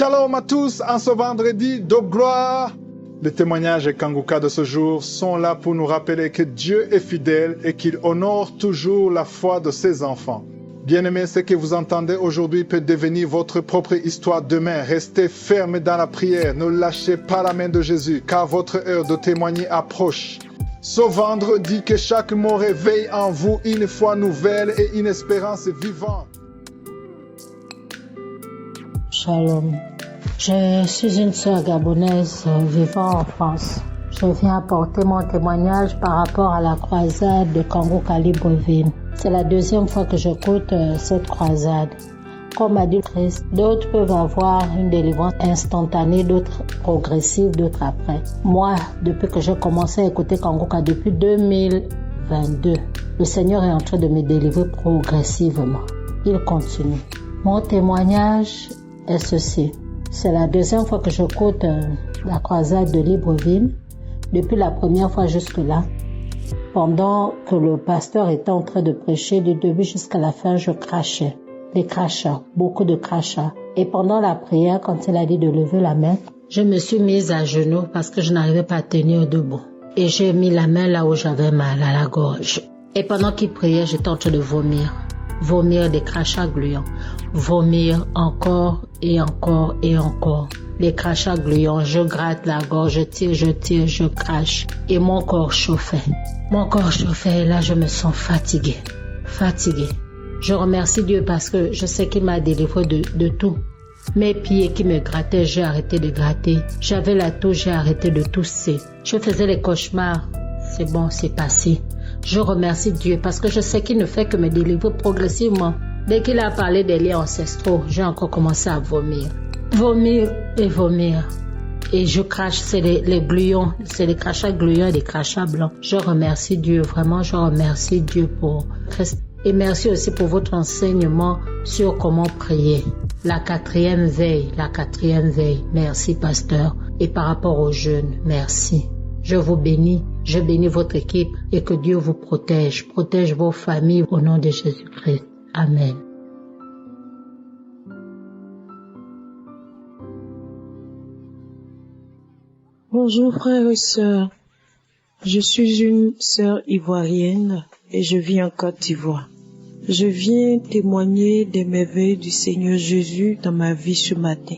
Shalom à tous en ce vendredi de gloire. Les témoignages Kanguka de ce jour sont là pour nous rappeler que Dieu est fidèle et qu'il honore toujours la foi de ses enfants. Bien-aimés, ce que vous entendez aujourd'hui peut devenir votre propre histoire demain. Restez fermes dans la prière, ne lâchez pas la main de Jésus, car votre heure de témoigner approche. Ce vendredi, que chaque mot réveille en vous une foi nouvelle et une espérance vivante. Shalom. Je suis une sœur gabonaise vivant en France. Je viens apporter mon témoignage par rapport à la croisade de Kanguka Libreville. C'est la deuxième fois que j'écoute cette croisade. Comme a dit Christ, d'autres peuvent avoir une délivrance instantanée, d'autres progressive, d'autres après. Moi, depuis que j'ai commencé à écouter Kanguka depuis 2022, le Seigneur est en train de me délivrer progressivement. Il continue. Mon témoignage est ceci. C'est la deuxième fois que j'écoute la croisade de Libreville. Depuis la première fois jusque-là, pendant que le pasteur était en train de prêcher, du début jusqu'à la fin, je crachais. Des crachats, beaucoup de crachats. Et pendant la prière, quand il a dit de lever la main, je me suis mise à genoux parce que je n'arrivais pas à tenir debout. Et j'ai mis la main là où j'avais mal à la gorge. Et pendant qu'il priait, j'étais en train de vomir. Vomir des crachats gluants. Vomir encore et encore et encore. Les crachats gluants, je gratte la gorge, je tire, je crache. Et mon corps chauffait. Mon corps chauffait et là je me sens fatiguée. Fatiguée. Je remercie Dieu parce que je sais qu'il m'a délivré de tout. Mes pieds qui me grattaient, j'ai arrêté de gratter. J'avais la toux, j'ai arrêté de tousser. Je faisais les cauchemars. C'est bon, c'est passé. Je remercie Dieu parce que je sais qu'il ne fait que me délivrer progressivement. Dès qu'il a parlé des liens ancestraux, j'ai encore commencé à vomir. Vomir et vomir. Et je crache, c'est les gluants, c'est les crachats gluants et des crachats blancs. Je remercie Dieu, vraiment, je remercie Dieu pour Christ. Et merci aussi pour votre enseignement sur comment prier. La quatrième veille. Merci, pasteur. Et par rapport aux jeunes, merci. Je vous bénis, je bénis votre équipe et que Dieu vous protège vos familles au nom de Jésus-Christ. Amen. Bonjour frères et sœurs, je suis une sœur ivoirienne et je vis en Côte d'Ivoire. Je viens témoigner des merveilles du Seigneur Jésus dans ma vie ce matin.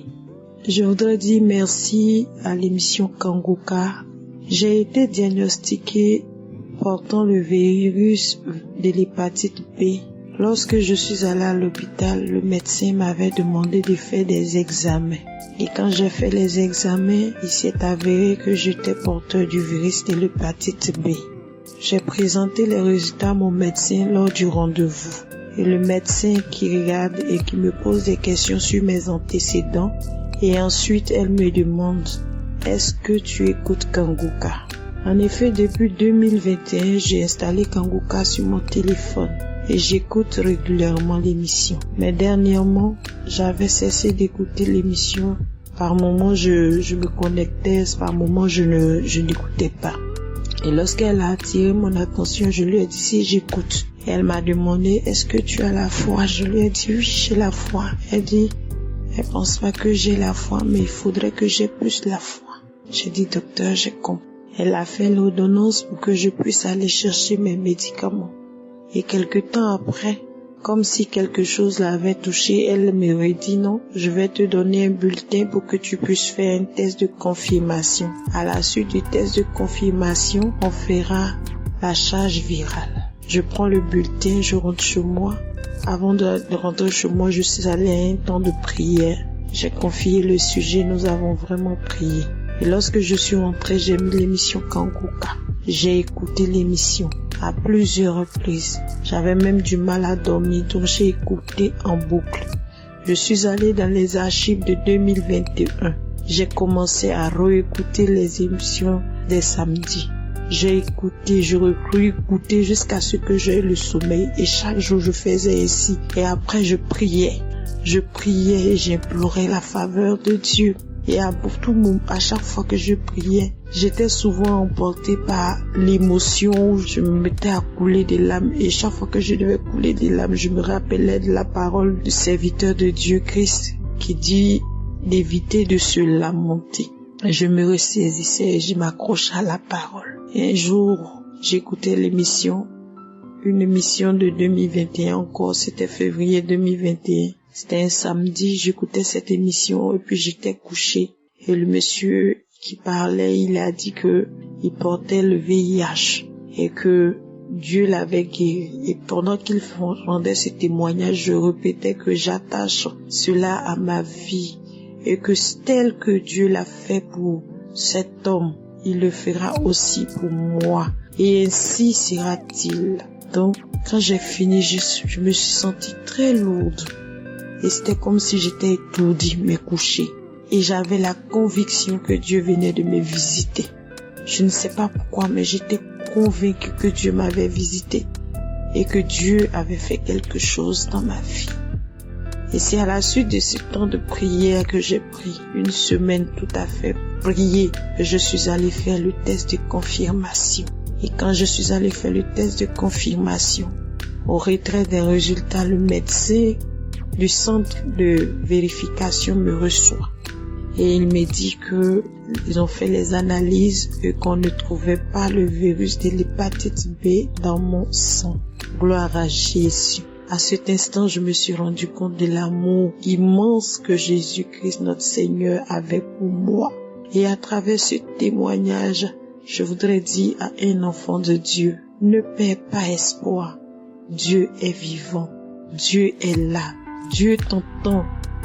Je voudrais dire merci à l'émission Kanguka. J'ai été diagnostiquée portant le virus de l'hépatite B. Lorsque je suis allée à l'hôpital, le médecin m'avait demandé de faire des examens. Et quand j'ai fait les examens, il s'est avéré que j'étais porteur du virus de l'hépatite B. J'ai présenté les résultats à mon médecin lors du rendez-vous. Et le médecin qui regarde et qui me pose des questions sur mes antécédents. Et ensuite, elle me demande, est-ce que tu écoutes Kanguka? En effet, depuis 2021, j'ai installé Kanguka sur mon téléphone. Et j'écoute régulièrement l'émission. Mais dernièrement, j'avais cessé d'écouter l'émission. Par moments, je me connectais, par moments, je n'écoutais pas. Et lorsqu'elle a attiré mon attention, je lui ai dit si j'écoute. Et elle m'a demandé, est-ce que tu as la foi? Je lui ai dit oui, j'ai la foi. Elle dit, elle pense pas que j'ai la foi, mais il faudrait que j'ai plus la foi. J'ai dit, docteur, j'ai compris. Elle a fait l'ordonnance pour que je puisse aller chercher mes médicaments. Et quelque temps après, comme si quelque chose l'avait touché, elle m'aurait dit non, je vais te donner un bulletin pour que tu puisses faire un test de confirmation. À la suite du test de confirmation, on fera la charge virale. Je prends le bulletin, je rentre chez moi. Avant de rentrer chez moi, je suis allée à un temps de prière. J'ai confié le sujet, nous avons vraiment prié. Et lorsque je suis rentrée, j'ai mis l'émission Kanguka. J'ai écouté l'émission à plusieurs reprises. J'avais même du mal à dormir, donc j'ai écouté en boucle. Je suis allée dans les archives de 2021. J'ai commencé à réécouter les émissions des samedis. J'ai écouté, je réécoutais jusqu'à ce que j'ai eu le sommeil. Et chaque jour, je faisais ainsi. Et après, je priais. Je priais et j'implorais la faveur de Dieu. Et à chaque fois que je priais, j'étais souvent emportée par l'émotion. Je me mettais à couler des larmes. Et chaque fois que je devais couler des larmes, je me rappelais de la parole du serviteur de Dieu Christ qui dit d'éviter de se lamenter. Je me ressaisissais et je m'accrochais à la parole. Et un jour, j'écoutais une émission de 2021 encore, c'était février 2021. C'était un samedi, j'écoutais cette émission et puis j'étais couché. Et le monsieur qui parlait, il a dit que il portait le VIH et que Dieu l'avait guéri. Et pendant qu'il rendait ce témoignage, je répétais que j'attache cela à ma vie et que tel que Dieu l'a fait pour cet homme, il le fera aussi pour moi. Et ainsi sera-t-il. Donc, quand j'ai fini, je me suis sentie très lourde. Et c'était comme si j'étais étourdie, mais couchée. Et j'avais la conviction que Dieu venait de me visiter. Je ne sais pas pourquoi, mais j'étais convaincue que Dieu m'avait visité et que Dieu avait fait quelque chose dans ma vie. Et c'est à la suite de ce temps de prière que j'ai pris une semaine tout à fait prier que je suis allée faire le test de confirmation. Et quand je suis allée faire le test de confirmation, au retrait des résultats, le médecin du centre de vérification me reçoit. Et il me dit que ils ont fait les analyses et qu'on ne trouvait pas le virus de l'hépatite B dans mon sang. Gloire à Jésus. À cet instant, je me suis rendu compte de l'amour immense que Jésus-Christ, notre Seigneur, avait pour moi. Et à travers ce témoignage, je voudrais dire à un enfant de Dieu, ne perds pas espoir. Dieu est vivant. Dieu est là. Dieu t'entend.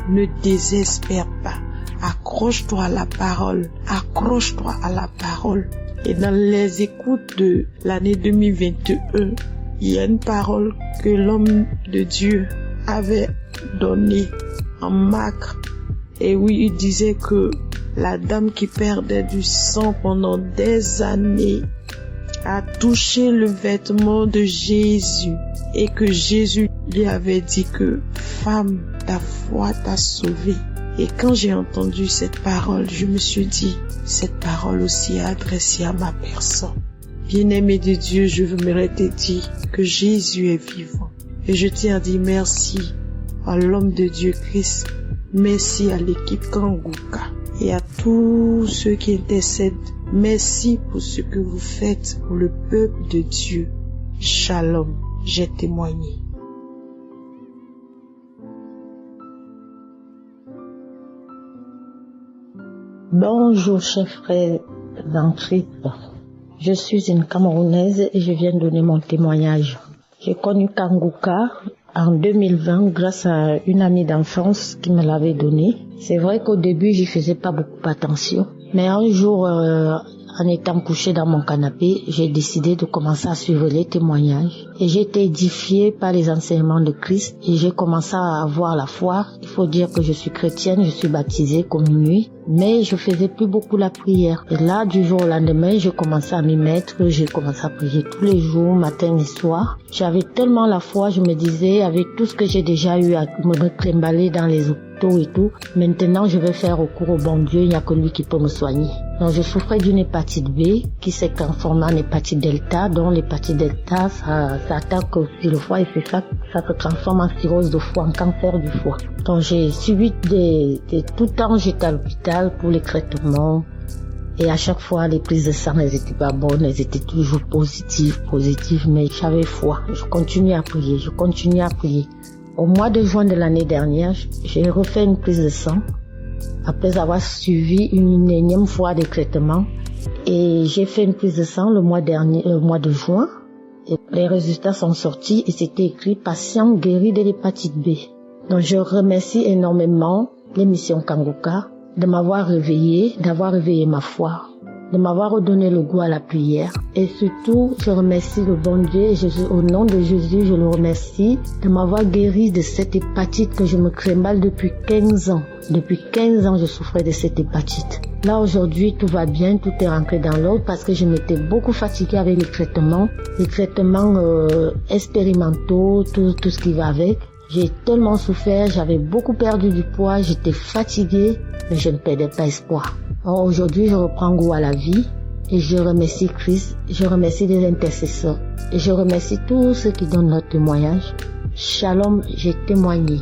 Ne désespère pas. Accroche-toi à la parole. Accroche-toi à la parole. Et dans les écoutes de l'année 2021, il y a une parole que l'homme de Dieu avait donnée en Marc. Et oui, il disait que la dame qui perdait du sang pendant des années a touché le vêtement de Jésus et que Jésus lui avait dit que « Femme, ta foi t'a sauvée ». Et quand j'ai entendu cette parole, je me suis dit, cette parole aussi est adressée à ma personne. Bien-aimé de Dieu, je voudrais te dire que Jésus est vivant. Et je tiens à dire merci à l'homme de Dieu Christ. Merci à l'équipe Kanguka et à tous ceux qui intercèdent. Merci pour ce que vous faites pour le peuple de Dieu. Shalom, j'ai témoigné. Bonjour, chers frères en Christ. Je suis une Camerounaise et je viens donner mon témoignage. J'ai connu Kanguka en 2020 grâce à une amie d'enfance qui me l'avait donné. C'est vrai qu'au début, j'y faisais pas beaucoup attention. Mais un jour, en étant couchée dans mon canapé, j'ai décidé de commencer à suivre les témoignages. Et j'ai été édifiée par les enseignements de Christ et j'ai commencé à avoir la foi. Il faut dire que je suis chrétienne, je suis baptisée, communiée, mais je faisais plus beaucoup la prière. Et là, du jour au lendemain, j'ai commencé à m'y mettre, j'ai commencé à prier tous les jours, matin et soir. J'avais tellement la foi, je me disais, avec tout ce que j'ai déjà eu à me trimballer dans les hôpitaux et tout, maintenant je vais faire recours au bon Dieu, il n'y a que lui qui peut me soigner. Donc je souffrais d'une hépatite B qui s'est transformée en hépatite delta, dont l'hépatite delta, ça attaque aussi le foie et c'est ça se transforme en cirrhose de foie, en cancer du foie. Donc j'ai suivi tout le temps, j'étais à l'hôpital pour les traitements. Et à chaque fois, les prises de sang, elles étaient pas bonnes, elles étaient toujours positives, mais j'avais foi. Je continuais à prier. Au mois de juin de l'année dernière, j'ai refait une prise de sang après avoir suivi une énième fois des traitements. Et j'ai fait une prise de sang le mois de juin. Et les résultats sont sortis et c'était écrit patient guéri de l'hépatite B. Donc je remercie énormément l'émission Kanguka de m'avoir réveillé, d'avoir réveillé ma foi, de m'avoir redonné le goût à la prière. Et surtout, je remercie le bon Dieu et au nom de Jésus, je le remercie de m'avoir guéri de cette hépatite que je me trimballe depuis 15 ans. Depuis 15 ans, je souffrais de cette hépatite. Là, aujourd'hui, tout va bien, tout est rentré dans l'ordre parce que je m'étais beaucoup fatiguée avec les traitements expérimentaux, tout ce qui va avec. J'ai tellement souffert, j'avais beaucoup perdu du poids, j'étais fatiguée, mais je ne perdais pas espoir. Alors aujourd'hui, je reprends goût à la vie et je remercie Christ, je remercie les intercesseurs et je remercie tous ceux qui donnent leur témoignage. Shalom, j'ai témoigné.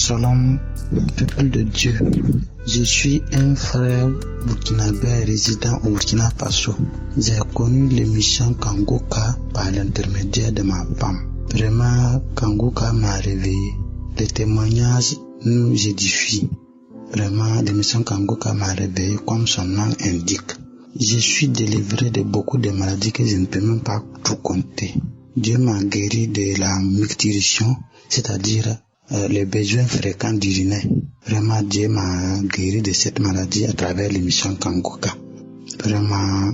Shalom, peuple de Dieu. Je suis un frère burkinabé résident au Burkina Faso. J'ai connu l'émission Kangoka par l'intermédiaire de ma femme. Vraiment, Kangoka m'a réveillé. Les témoignages nous édifient. Vraiment, l'émission Kangoka m'a réveillé comme son nom indique. Je suis délivré de beaucoup de maladies que je ne peux même pas tout compter. Dieu m'a guéri de la malnutrition, c'est-à-dire les besoins fréquents d'uriner. Vraiment, Dieu m'a guéri de cette maladie à travers l'émission Kangoka. Vraiment,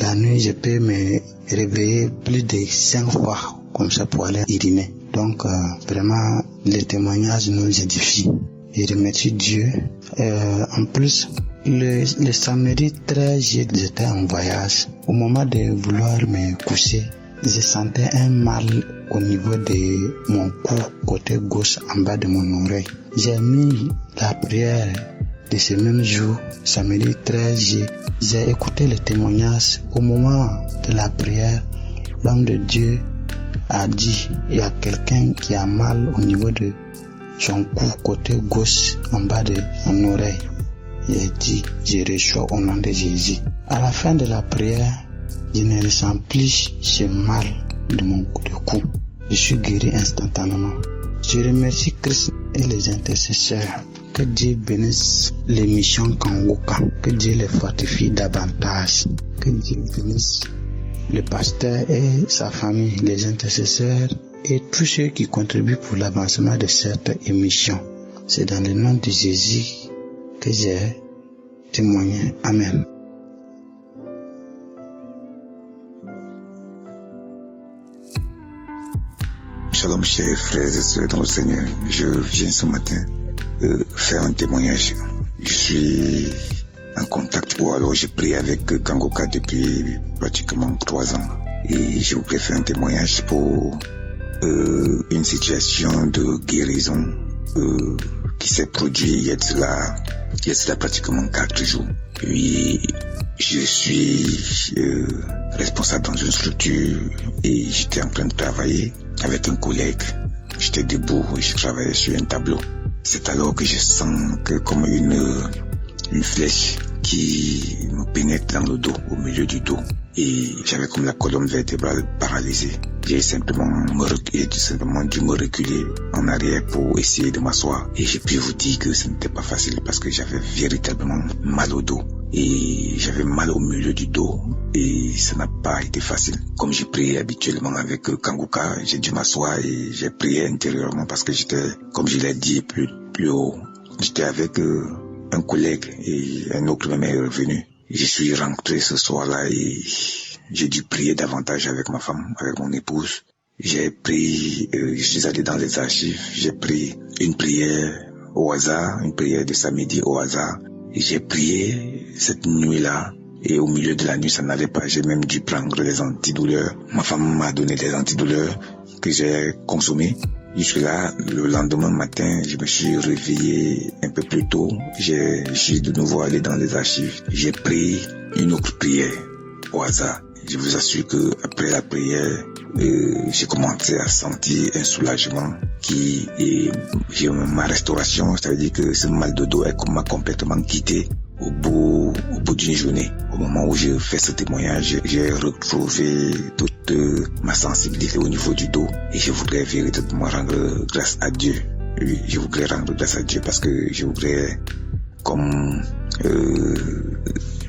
la nuit, je peux me réveiller plus de 5 fois comme ça pour aller uriner. Donc, vraiment, les témoignages nous édifient. Et remercie Dieu. En plus, le samedi 13, j'étais en voyage. Au moment de vouloir me coucher, je sentais un mal au niveau de mon cou, côté gauche, en bas de mon oreille. J'ai mis la prière de ce même jour, samedi 13, j'ai écouté le témoignage. Au moment de la prière, l'homme de Dieu a dit, il y a quelqu'un qui a mal au niveau de son cou, côté gauche, en bas de mon oreille. J'ai dit, je reçois au nom de Jésus. À la fin de la prière, je ne ressens plus ce mal de mon cou. Je suis guéri instantanément. Je remercie Christ et les intercesseurs. Que Dieu bénisse l'émission Kangoka. Que Dieu les fortifie davantage. Que Dieu bénisse le pasteur et sa famille, les intercesseurs et tous ceux qui contribuent pour l'avancement de cette émission. C'est dans le nom de Jésus que j'ai témoigné. Amen. Shalom chers frères et sœurs dans le Seigneur, je viens ce matin faire un témoignage. Je suis en contact ou alors j'ai prié avec Kangoka depuis pratiquement 3 ans et je voudrais faire un témoignage pour une situation de guérison qui s'est produite il y a de cela pratiquement 4 jours. Puis je suis responsable dans une structure et j'étais en train de travailler avec un collègue. J'étais debout et je travaillais sur un tableau. C'est alors que je sens que comme une flèche qui me pénètre dans le dos, au milieu du dos. Et j'avais comme la colonne vertébrale paralysée. J'ai simplement dû me reculer en arrière pour essayer de m'asseoir. Et j'ai pu vous dire que ce n'était pas facile parce que j'avais véritablement mal au dos. Et j'avais mal au milieu du dos. Et ça n'a pas été facile. Comme j'ai prié habituellement avec Kangoka, j'ai dû m'asseoir et j'ai prié intérieurement parce que j'étais, comme je l'ai dit plus haut, j'étais avec un collègue et un autre même est revenu. Je suis rentré ce soir-là et j'ai dû prier davantage avec ma femme, avec mon épouse. J'ai pris, je suis allé dans les archives, j'ai pris une prière au hasard, une prière de samedi au hasard. Et j'ai prié cette nuit-là et au milieu de la nuit ça n'allait pas. J'ai même dû prendre des antidouleurs. Ma femme m'a donné des antidouleurs que j'ai consommés. Jusque-là, le lendemain matin, je me suis réveillé un peu plus tôt. Je suis de nouveau allé dans les archives. J'ai pris une autre prière au hasard. Je vous assure que après la prière, j'ai commencé à sentir un soulagement j'ai ma restauration, c'est-à-dire que ce mal de dos m'a complètement quitté au bout d'une journée. Au moment où je fais ce témoignage, j'ai retrouvé toute ma sensibilité au niveau du dos et je voudrais véritablement rendre grâce à Dieu. Oui, je voudrais rendre grâce à Dieu parce que je voudrais, comme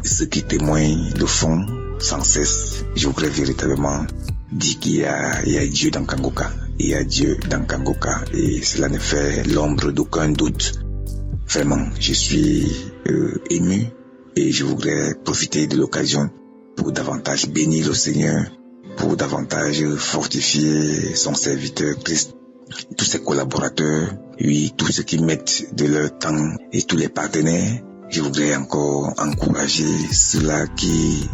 ceux qui témoignent de fond sans cesse, je voudrais véritablement dire qu'il y a Dieu dans Kangoka. Il y a Dieu dans Kangoka et cela ne fait l'ombre d'aucun doute. Vraiment, je suis ému et je voudrais profiter de l'occasion pour davantage bénir le Seigneur, pour davantage fortifier son serviteur Christ, tous ses collaborateurs, oui, tous ceux qui mettent de leur temps et tous les partenaires. Je voudrais encore encourager ceux-là qui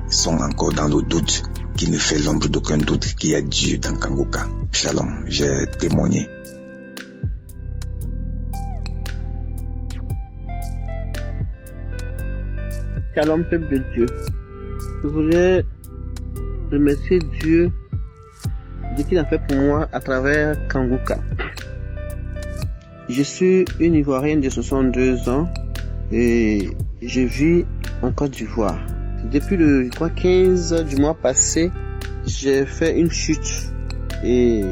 sont encore dans le doute, qui ne fait l'ombre d'aucun doute qu'il y a Dieu dans Kangoka. Shalom, j'ai témoigné. Shalom, peuple de Dieu. Je voudrais remercier Dieu de ce qu'il a fait pour moi à travers Kangoka. Je suis une Ivoirienne de 62 ans et je vis en Côte d'Ivoire. Depuis le 15 du mois passé, j'ai fait une chute et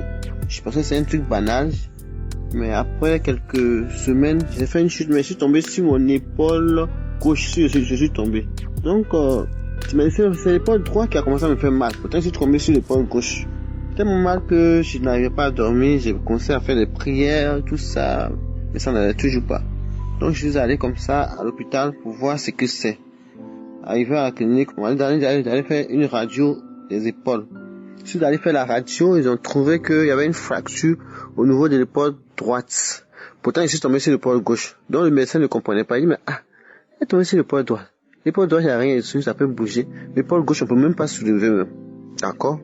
je pensais que c'est un truc banal. Mais après quelques semaines, j'ai fait une chute, mais je suis tombé sur mon épaule gauche, je suis tombé. Donc, c'est l'épaule droite qui a commencé à me faire mal. Pourtant, je suis tombé sur l'épaule gauche. Tellement mal que je n'arrivais pas à dormir, j'ai commencé à faire des prières, tout ça, mais ça n'allait toujours pas. Donc, je suis allé comme ça à l'hôpital pour voir ce que c'est. Arrivé à la clinique, on m'a dit d'aller faire une radio des épaules. Je suis allé faire la radio, ils ont trouvé qu'il y avait une fracture au niveau de l'épaule droite. Pourtant, je suis tombé sur l'épaule gauche. Donc, le médecin ne comprenait pas. Il dit, mais il est tombé sur l'épaule droite. L'épaule droite, il n'y a rien dessus, ça peut bouger. L'épaule gauche, on peut même pas soulever même. D'accord?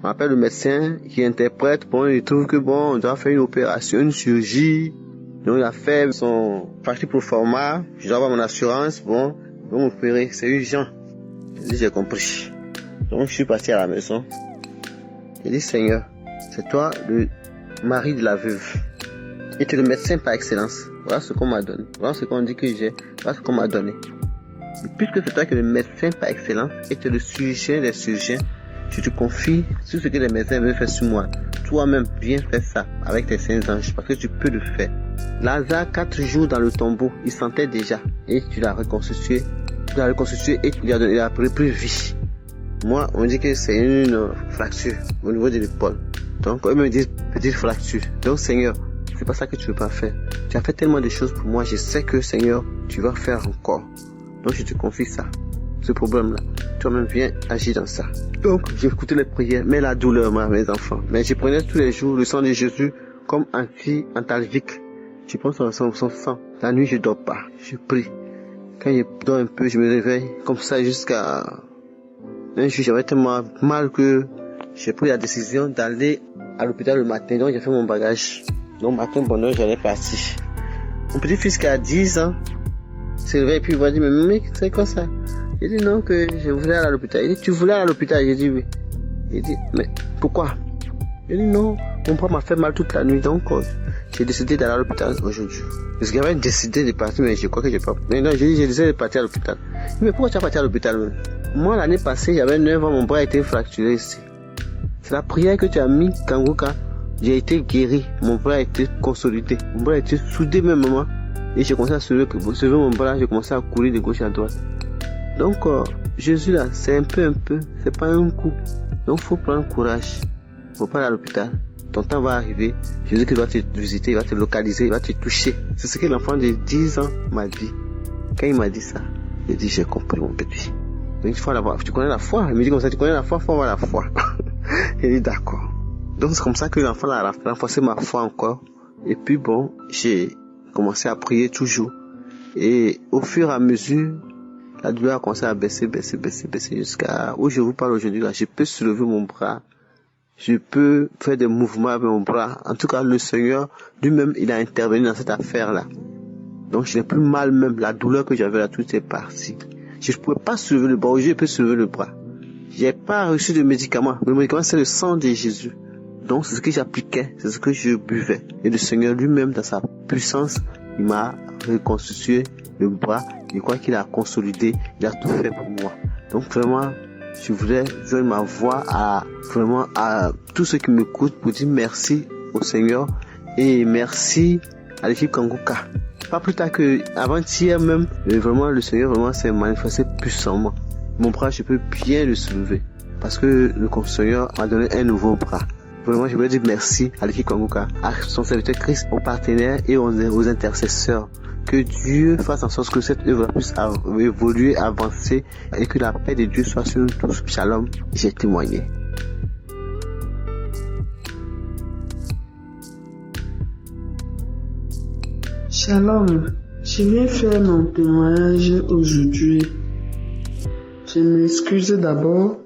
On appelle le médecin qui interprète. Bon, il trouve que bon, on doit faire une opération, une chirurgie. Donc, il a fait son partie pro forma. Je dois avoir mon assurance. Bon, ils vont m'opérer. C'est urgent. J'ai compris. Donc, je suis parti à la maison. J'ai dit, Seigneur, c'est toi le mari de la veuve. Et tu es le médecin par excellence. Voilà ce qu'on m'a donné. Voilà ce qu'on dit que j'ai. Voilà ce qu'on m'a donné. Et puisque c'est toi qui es le médecin par excellence et tu es le chirurgien des chirurgiens, je te confie sur ce que les médecins veulent faire sur moi. Toi-même, viens faire ça avec tes saints anges parce que tu peux le faire. Lazare, 4 jours dans le tombeau, il sentait déjà. Et tu l'as reconstitué. Tu l'as reconstitué et tu lui as donné, il a repris vie. Moi, on dit que c'est une fracture au niveau de l'épaule. Donc, eux me disent petite fracture. Donc, Seigneur, c'est pas ça que tu veux pas faire. Tu as fait tellement de choses pour moi. Je sais que, Seigneur, tu vas faire encore. Donc, je te confie ça. Ce problème-là. Toi-même, viens agir dans ça. Donc, j'ai écouté les prières, mais la douleur, mes enfants. Mais je prenais tous les jours le sang de Jésus comme anti-antalgique. Je prends son sang. La nuit, je dors pas. Je prie. Quand je dors un peu, je me réveille. Comme ça, jusqu'à un jour, j'avais tellement mal que j'ai pris la décision d'aller à l'hôpital le matin. Donc, j'ai fait mon bagage. Donc, matin, bonheur, j'allais partir. Mon petit-fils qui a 10 ans s'est réveillé et puis il m'a dit, mais mec, c'est quoi ça? J'ai dit non, que je voulais aller à l'hôpital. Il dit, tu voulais aller à l'hôpital? J'ai dit oui. Il dit, mais pourquoi? J'ai dit non, mon bras m'a fait mal toute la nuit. Donc, j'ai décidé d'aller à l'hôpital aujourd'hui. Parce qu'il avait décidé de partir, mais je crois que j'ai pas. Mais non, j'ai décidé de partir à l'hôpital. Mais pourquoi tu as parti à l'hôpital même? Moi, l'année passée, j'avais 9 ans, mon bras a été fracturé ici. C'est la prière que tu as mis, Kanguka. J'ai été guéri, mon bras a été consolidé, mon bras a été soudé même moi. Et j'ai commencé à soulever mon bras, j'ai commencé à courir de gauche à droite. Donc, Jésus là, c'est un peu, c'est pas un coup. Donc, faut prendre courage. Faut pas aller à l'hôpital. Ton temps va arriver. Jésus qui va te visiter, il va te localiser, il va te toucher. C'est ce que l'enfant de 10 ans m'a dit. Quand il m'a dit ça, j'ai dit, j'ai compris mon petit. Donc, il faut l'avoir. Tu connais la foi? Il me dit comme ça, tu connais la foi, faut avoir la foi. J'ai dit, d'accord. Donc, c'est comme ça que l'enfant a renforcé ma foi encore. Et puis, bon, j'ai commencé à prier toujours. Et au fur et à mesure, la douleur a commencé à baisser jusqu'à où je vous parle aujourd'hui. Là, je peux soulever mon bras. Je peux faire des mouvements avec mon bras. En tout cas, le Seigneur lui-même, il a intervenu dans cette affaire-là. Donc, je n'ai plus mal même. La douleur que j'avais là, tout est parti. Je ne pouvais pas soulever le bras. Aujourd'hui, je peux soulever le bras. Je n'ai pas reçu de médicaments. Le médicament, c'est le sang de Jésus. Donc, c'est ce que j'appliquais. C'est ce que je buvais. Et le Seigneur lui-même, dans sa puissance, il m'a reconstitué le bras. Je crois qu'il a consolidé. Il a tout fait pour moi. Donc, vraiment, je voulais joindre ma voix à tous ceux qui m'écoutent pour dire merci au Seigneur et merci à l'équipe Kanguka. Pas plus tard que avant-hier même, vraiment le Seigneur vraiment s'est manifesté puissamment. Mon bras, je peux bien le soulever parce que le Seigneur m'a donné un nouveau bras. Vraiment, je voulais dire merci à l'équipe Kanguka, à son serviteur Christ, aux partenaires et aux intercesseurs. Que Dieu fasse en sorte que cette œuvre puisse évoluer, avancer et que la paix de Dieu soit sur nous tous. Shalom, j'ai témoigné. Shalom, je viens faire mon témoignage aujourd'hui. Je m'excuse d'abord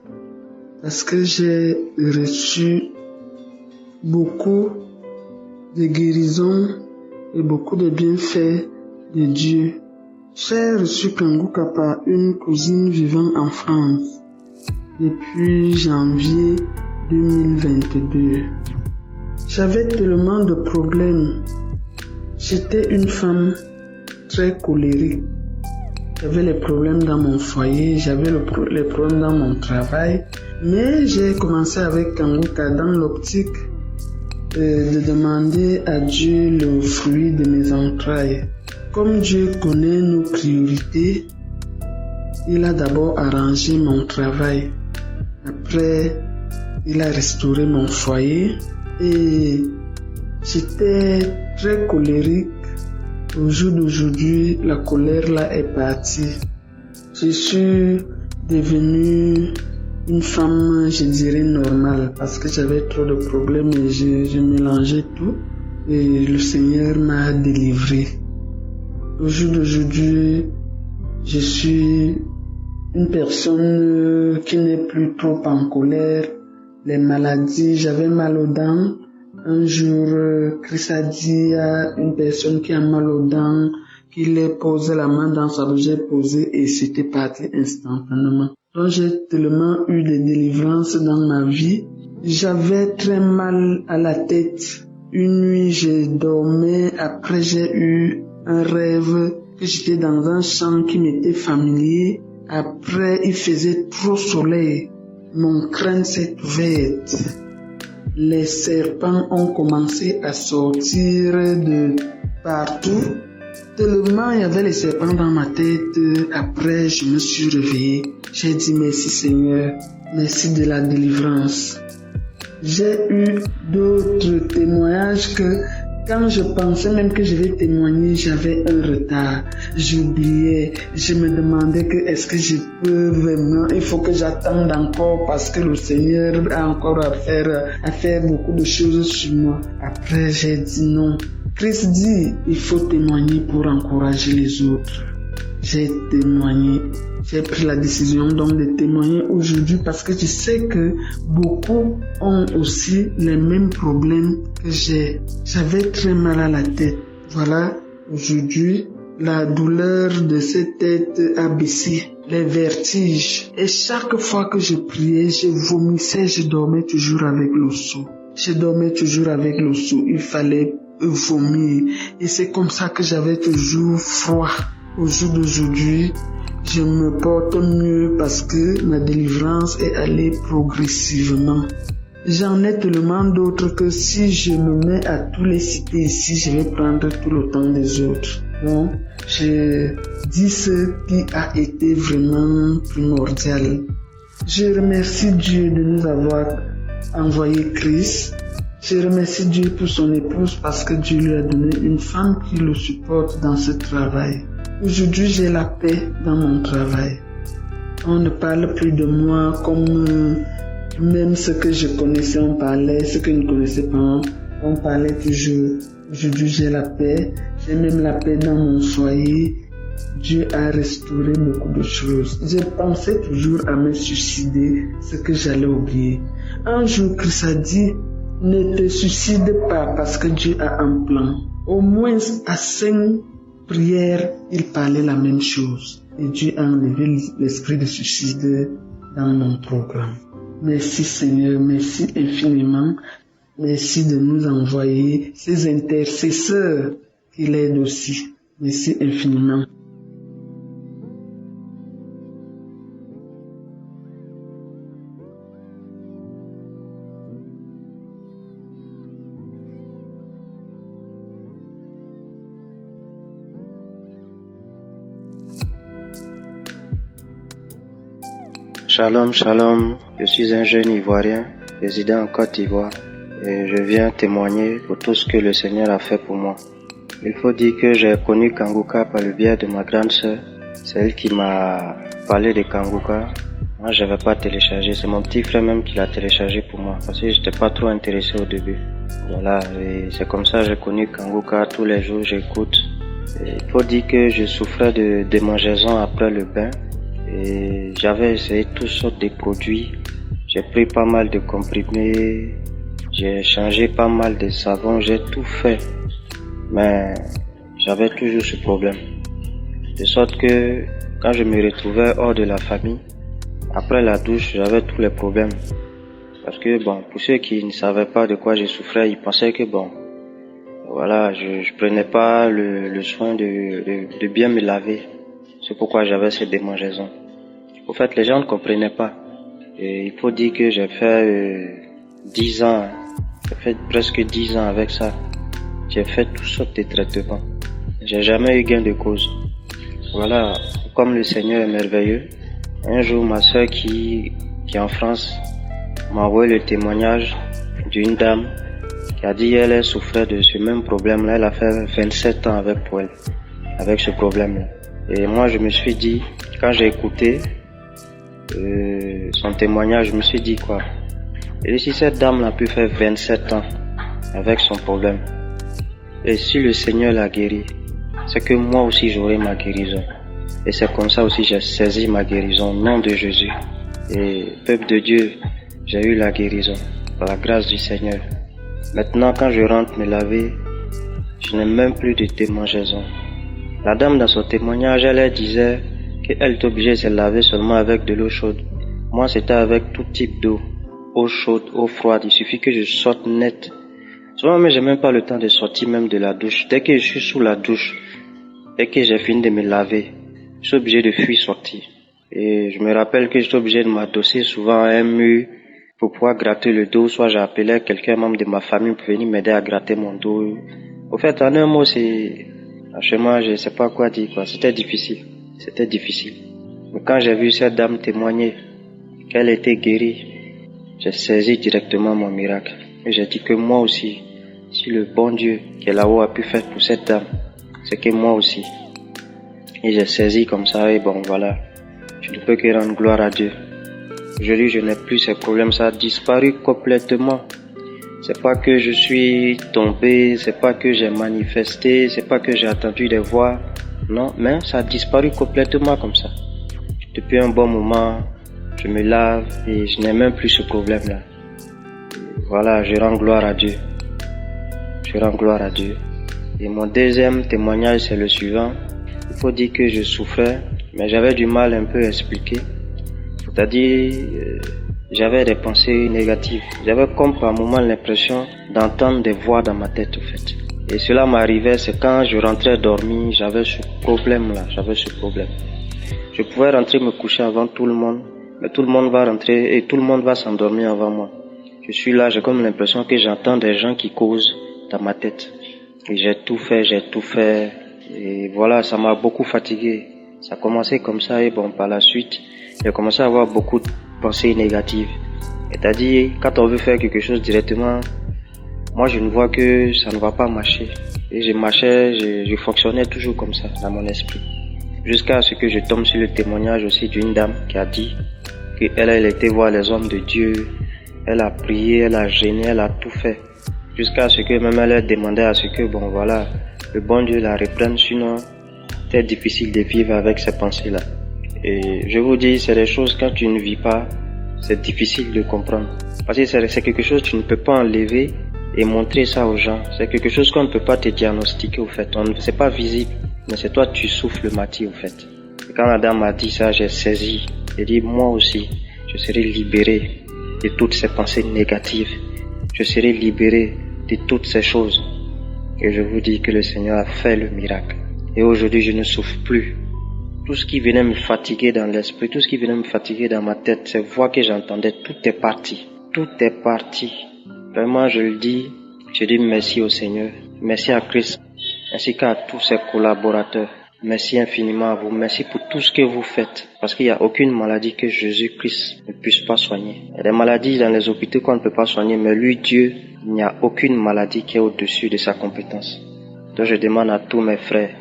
parce que j'ai reçu beaucoup de guérisons et beaucoup de bienfaits de Dieu. J'ai reçu Kanguka par une cousine vivant en France depuis janvier 2022. J'avais tellement de problèmes. J'étais une femme très colérique. J'avais les problèmes dans mon foyer, j'avais les problèmes dans mon travail. Mais j'ai commencé avec Kanguka dans l'optique de demander à Dieu le fruit de mes entrailles. Comme Dieu connaît nos priorités, il a d'abord arrangé mon travail. Après, il a restauré mon foyer et j'étais très colérique. Au jour d'aujourd'hui, la colère là est partie. Je suis devenue une femme, je dirais, normale parce que j'avais trop de problèmes et je mélangeais tout et le Seigneur m'a délivré. Au jour d'aujourd'hui, je suis une personne qui n'est plus trop en colère. Les maladies, j'avais mal aux dents. Un jour, Christ a dit à une personne qui a mal aux dents qu'il ait posé la main dans sa bouche, j'ai posé et c'était parti instantanément. Donc j'ai tellement eu des délivrances dans ma vie. J'avais très mal à la tête. Une nuit, je dormais. Après, j'ai eu un rêve que j'étais dans un champ qui m'était familier. Après, il faisait trop soleil. Mon crâne s'est ouvert. Les serpents ont commencé à sortir de partout. Tellement il y avait les serpents dans ma tête. Après, je me suis réveillé. J'ai dit merci Seigneur, merci de la délivrance. J'ai eu d'autres témoignages que quand je pensais même que je vais témoigner, j'avais un retard. J'oubliais, je me demandais que est-ce que je peux vraiment, il faut que j'attende encore parce que le Seigneur a encore à faire beaucoup de choses sur moi. Après, j'ai dit non. Christ dit, il faut témoigner pour encourager les autres. J'ai témoigné. J'ai pris la décision donc de témoigner aujourd'hui parce que je sais que beaucoup ont aussi les mêmes problèmes que j'ai. J'avais très mal à la tête. Voilà, aujourd'hui, la douleur de cette tête a baissé, les vertiges. Et chaque fois que je priais, je vomissais, je dormais toujours avec le seau. Je dormais toujours avec le seau. Il fallait vomir. Et c'est comme ça que j'avais toujours froid. Au jour d'aujourd'hui, je me porte mieux parce que ma délivrance est allée progressivement. J'en ai tellement d'autres que si je me mets à tous les citer ici, je vais prendre tout le temps des autres. Donc, je dis ce qui a été vraiment primordial. Je remercie Dieu de nous avoir envoyé Christ. Je remercie Dieu pour son épouse parce que Dieu lui a donné une femme qui le supporte dans ce travail. Aujourd'hui, j'ai la paix dans mon travail. On ne parle plus de moi comme même ce que je connaissais, on parlait, ce que je ne connaissais pas, on parlait toujours. Aujourd'hui, j'ai la paix. J'ai même la paix dans mon foyer. Dieu a restauré beaucoup de choses. Je pensais toujours à me suicider, ce que j'allais oublier. Un jour, Christ a dit, ne te suicide pas parce que Dieu a un plan. Au moins à 5 prières, il parlait la même chose. Et Dieu a enlevé l'esprit de suicide dans mon programme. Merci Seigneur, merci infiniment. Merci de nous envoyer ces intercesseurs qui l'aident aussi. Merci infiniment. Shalom, shalom, je suis un jeune Ivoirien, résident en Côte d'Ivoire, et je viens témoigner pour tout ce que le Seigneur a fait pour moi. Il faut dire que j'ai connu Kanguka par le biais de ma grande sœur. C'est elle qui m'a parlé de Kanguka. Moi, je n'avais pas téléchargé, c'est mon petit frère même qui l'a téléchargé pour moi, parce que je n'étais pas trop intéressé au début. Voilà, et c'est comme ça que j'ai connu Kanguka, tous les jours j'écoute. Et il faut dire que je souffrais de démangeaison après le bain. Et j'avais essayé toutes sortes de produits. J'ai pris pas mal de comprimés. J'ai changé pas mal de savon. J'ai tout fait. Mais j'avais toujours ce problème. De sorte que quand je me retrouvais hors de la famille, après la douche, j'avais tous les problèmes. Parce que bon, pour ceux qui ne savaient pas de quoi je souffrais, ils pensaient que bon, Voilà, je prenais pas le soin de bien me laver. C'est pourquoi j'avais cette démangeaison. Au fait, les gens ne comprenaient pas. Et il faut dire que j'ai fait 10 ans. J'ai fait presque 10 ans avec ça. J'ai fait toutes sortes de traitements. J'ai jamais eu gain de cause. Voilà, comme le Seigneur est merveilleux. Un jour, ma soeur qui est en France m'a envoyé le témoignage d'une dame qui a dit qu'elle souffrait de ce même problème-là. Elle a fait 27 ans avec ce problème-là. Et moi, je me suis dit, quand j'ai écouté son témoignage, je me suis dit quoi? Et si cette dame a pu faire 27 ans avec son problème, et si le Seigneur l'a guéri, c'est que moi aussi j'aurai ma guérison. Et c'est comme ça aussi j'ai saisi ma guérison au nom de Jésus. Et peuple de Dieu, j'ai eu la guérison par la grâce du Seigneur. Maintenant, quand je rentre me laver, je n'ai même plus de démangeaison. La dame dans son témoignage, elle disait qu'elle est obligée de se laver seulement avec de l'eau chaude. Moi, c'était avec tout type d'eau. Eau chaude, eau froide. Il suffit que je sorte net. Souvent, mais j'ai même pas le temps de sortir même de la douche. Dès que je suis sous la douche, dès que j'ai fini de me laver, je suis obligé de fuir sortir. Et je me rappelle que j'étais obligé de m'adosser souvent à un mur pour pouvoir gratter le dos. Soit j'appelais quelqu'un, membre de ma famille, pour venir m'aider à gratter mon dos. Au fait, en un mot, franchement, je sais pas quoi dire, quoi. C'était difficile. Mais quand j'ai vu cette dame témoigner qu'elle était guérie, j'ai saisi directement mon miracle. Et j'ai dit que moi aussi, si le bon Dieu qui est là-haut a pu faire pour cette dame, c'est que moi aussi. Et j'ai saisi comme ça, et bon voilà, je ne peux que rendre gloire à Dieu. Aujourd'hui, je n'ai plus ces problèmes, ça a disparu complètement. C'est pas que je suis tombé, c'est pas que j'ai manifesté, c'est pas que j'ai attendu des voix. Non, mais ça a disparu complètement comme ça. Depuis un bon moment, je me lave et je n'ai même plus ce problème-là. Voilà, je rends gloire à Dieu. Et mon deuxième témoignage, c'est le suivant. Il faut dire que je souffrais, mais j'avais du mal un peu à expliquer. C'est-à-dire, j'avais des pensées négatives. J'avais comme par moment l'impression d'entendre des voix dans ma tête, au fait. Et cela m'arrivait, c'est quand je rentrais dormir, j'avais ce problème-là, Je pouvais rentrer me coucher avant tout le monde, mais tout le monde va rentrer et tout le monde va s'endormir avant moi. Je suis là, j'ai comme l'impression que j'entends des gens qui causent dans ma tête. Et j'ai tout fait. Et voilà, ça m'a beaucoup fatigué. Ça a commencé comme ça et bon, par la suite, j'ai commencé à avoir beaucoup de pensées négatives. C'est-à-dire, quand on veut faire quelque chose directement, moi je ne vois que ça ne va pas marcher. Et je fonctionnais toujours comme ça dans mon esprit. Jusqu'à ce que je tombe sur le témoignage aussi d'une dame qui a dit qu'elle était voir les hommes de Dieu. Elle a prié, elle a gêné, elle a tout fait. Jusqu'à ce que même elle a demandé à ce que, bon voilà, le bon Dieu la reprenne, sinon c'est difficile de vivre avec ces pensées-là. Et je vous dis, c'est des choses, quand tu ne vis pas, c'est difficile de comprendre. Parce que c'est quelque chose que tu ne peux pas enlever et montrer ça aux gens. C'est quelque chose qu'on ne peut pas te diagnostiquer, au fait. C'est pas visible, mais c'est toi, tu souffles le matin, au fait. Et quand la dame m'a dit ça, j'ai saisi. J'ai dit, moi aussi, je serai libéré de toutes ces pensées négatives. Je serai libéré de toutes ces choses. Et je vous dis que le Seigneur a fait le miracle. Et aujourd'hui, je ne souffre plus. Tout ce qui venait me fatiguer dans l'esprit, tout ce qui venait me fatiguer dans ma tête, ces voix que j'entendais, tout est parti. Tout est parti. Vraiment, je le dis, je dis merci au Seigneur, merci à Christ, ainsi qu'à tous ses collaborateurs. Merci infiniment à vous, merci pour tout ce que vous faites. Parce qu'il n'y a aucune maladie que Jésus-Christ ne puisse pas soigner. Il y a des maladies dans les hôpitaux qu'on ne peut pas soigner, mais lui, Dieu, il n'y a aucune maladie qui est au-dessus de sa compétence. Donc je demande à tous mes frères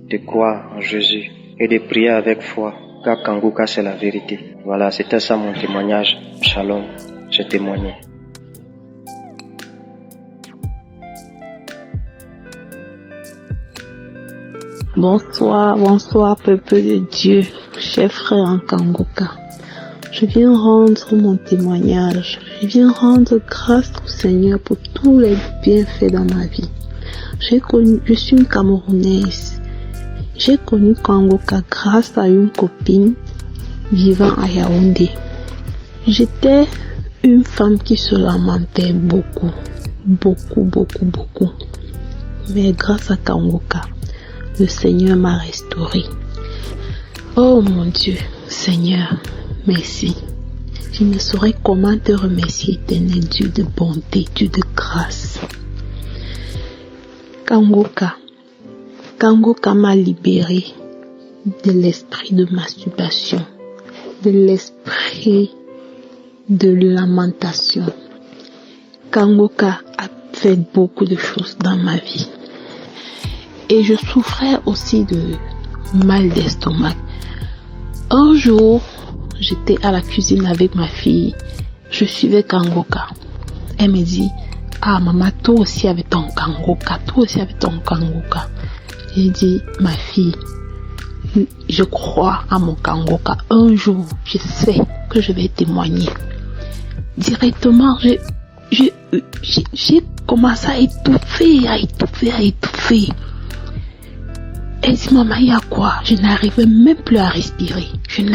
de croire en Jésus et de prier avec foi, car Kanguka c'est la vérité. Voilà, c'était ça mon témoignage. Shalom, j'ai témoigné. Bonsoir peuple de Dieu, chers frères en Kanguka. Je viens rendre mon témoignage. Je viens rendre grâce au Seigneur pour tous les bienfaits dans ma vie. Je suis une Camerounaise. J'ai connu Kanguka grâce à une copine vivant à Yaoundé. J'étais une femme qui se lamentait beaucoup. Mais grâce à Kangoka, le Seigneur m'a restauré. Oh mon Dieu, Seigneur, merci. Je ne saurais comment te remercier, éternel Dieu de bonté, Dieu de grâce. Kangoka m'a libéré de l'esprit de masturbation, de l'esprit de lamentation. Kangoka a fait beaucoup de choses dans ma vie. Et je souffrais aussi de mal d'estomac. Un jour, j'étais à la cuisine avec ma fille. Je suivais Kangoka. Elle me dit, ah maman, toi aussi avec ton Kangoka, J'ai dit, ma fille, je crois à mon Kangoka. Un jour, je sais que je vais témoigner. Directement, j'ai commencé à étouffer. Elle dit, maman, il y a quoi? Je n'arrivais même plus à respirer. Elle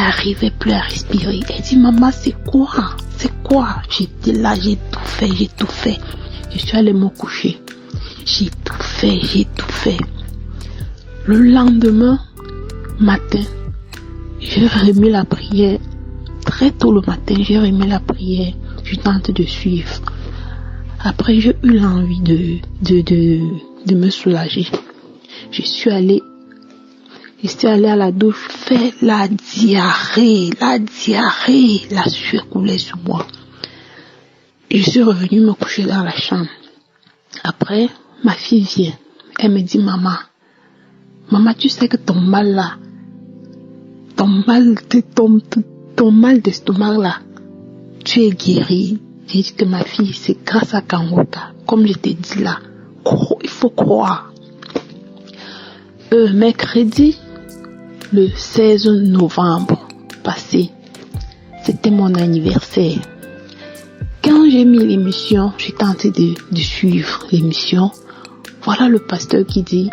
dit, maman, c'est quoi? J'étais là, j'ai tout fait. Je suis allée me coucher. J'ai tout fait. Le lendemain matin, j'ai remis la prière. Très tôt le matin, j'ai remis la prière. Je tente de suivre. Après, j'ai eu l'envie de me soulager. Je suis allée à la douche, faire la diarrhée, la sueur coulait sur moi. Je suis revenue me coucher dans la chambre. Après, ma fille vient. Elle me dit, maman, tu sais que ton mal là, ton mal d'estomac là, tu es guérie. J'ai dit que ma fille, c'est grâce à Kangoka. Comme je t'ai dit là, il faut croire. Mercredi, le 16 novembre passé, c'était mon anniversaire. Quand j'ai mis l'émission, j'ai tenté de suivre l'émission. Voilà le pasteur qui dit,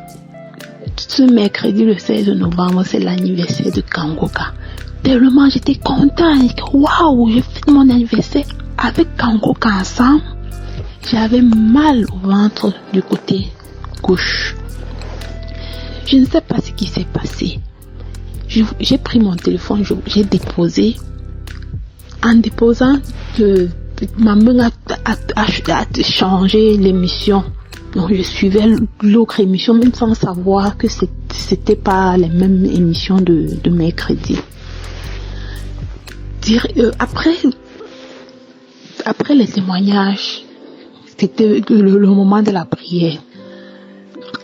ce mercredi, le 16 novembre, c'est l'anniversaire de Kangoka. Tellement j'étais contente. Waouh, j'ai fait mon anniversaire avec Kangoka ensemble. J'avais mal au ventre du côté gauche. Je ne sais pas ce qui s'est passé. J'ai pris mon téléphone, j'ai déposé. En déposant, ma main a changé l'émission. Donc je suivais l'autre émission même sans savoir que c'était pas les mêmes émissions de mercredi. Après les témoignages, c'était le moment de la prière.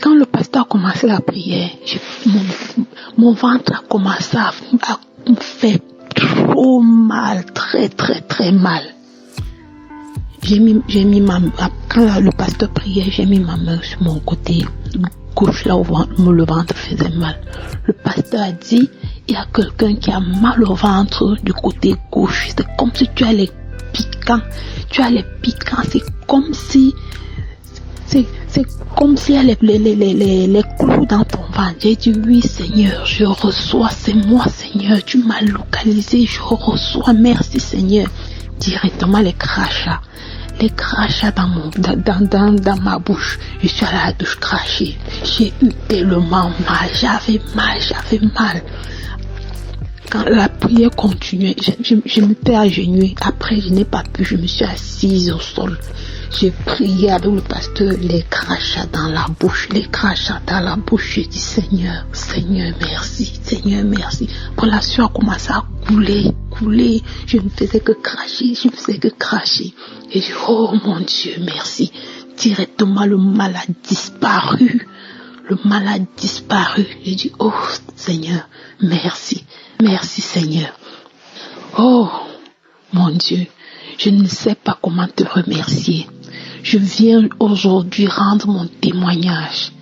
Quand le pasteur a commencé la prière, mon ventre a commencé à me faire trop mal, très très très mal. J'ai mis ma main, quand le pasteur priait, j'ai mis ma main sur mon côté gauche, là où le ventre faisait mal. Le pasteur a dit, il y a quelqu'un qui a mal au ventre du côté gauche. C'est comme si tu as les piquants. C'est comme s'il y a les clous dans ton ventre. J'ai dit, oui Seigneur, je reçois, c'est moi Seigneur, tu m'as localisé, je reçois, merci Seigneur. Directement les crachats dans ma bouche. Je suis allée à la douche cracher. J'ai eu tellement mal, j'avais mal. Quand la prière continuait, je m'étais agenouillée. Après, je n'ai pas pu, je me suis assise au sol. J'ai prié avec le pasteur, les crachats dans la bouche. J'ai dit, Seigneur, merci. Quand la sueur a commencé à couler. Je ne faisais que cracher. Et je dis, oh mon Dieu, merci. Directement, le mal a disparu. J'ai dit, oh Seigneur, merci Seigneur. Oh mon Dieu, je ne sais pas comment te remercier. Je viens aujourd'hui rendre mon témoignage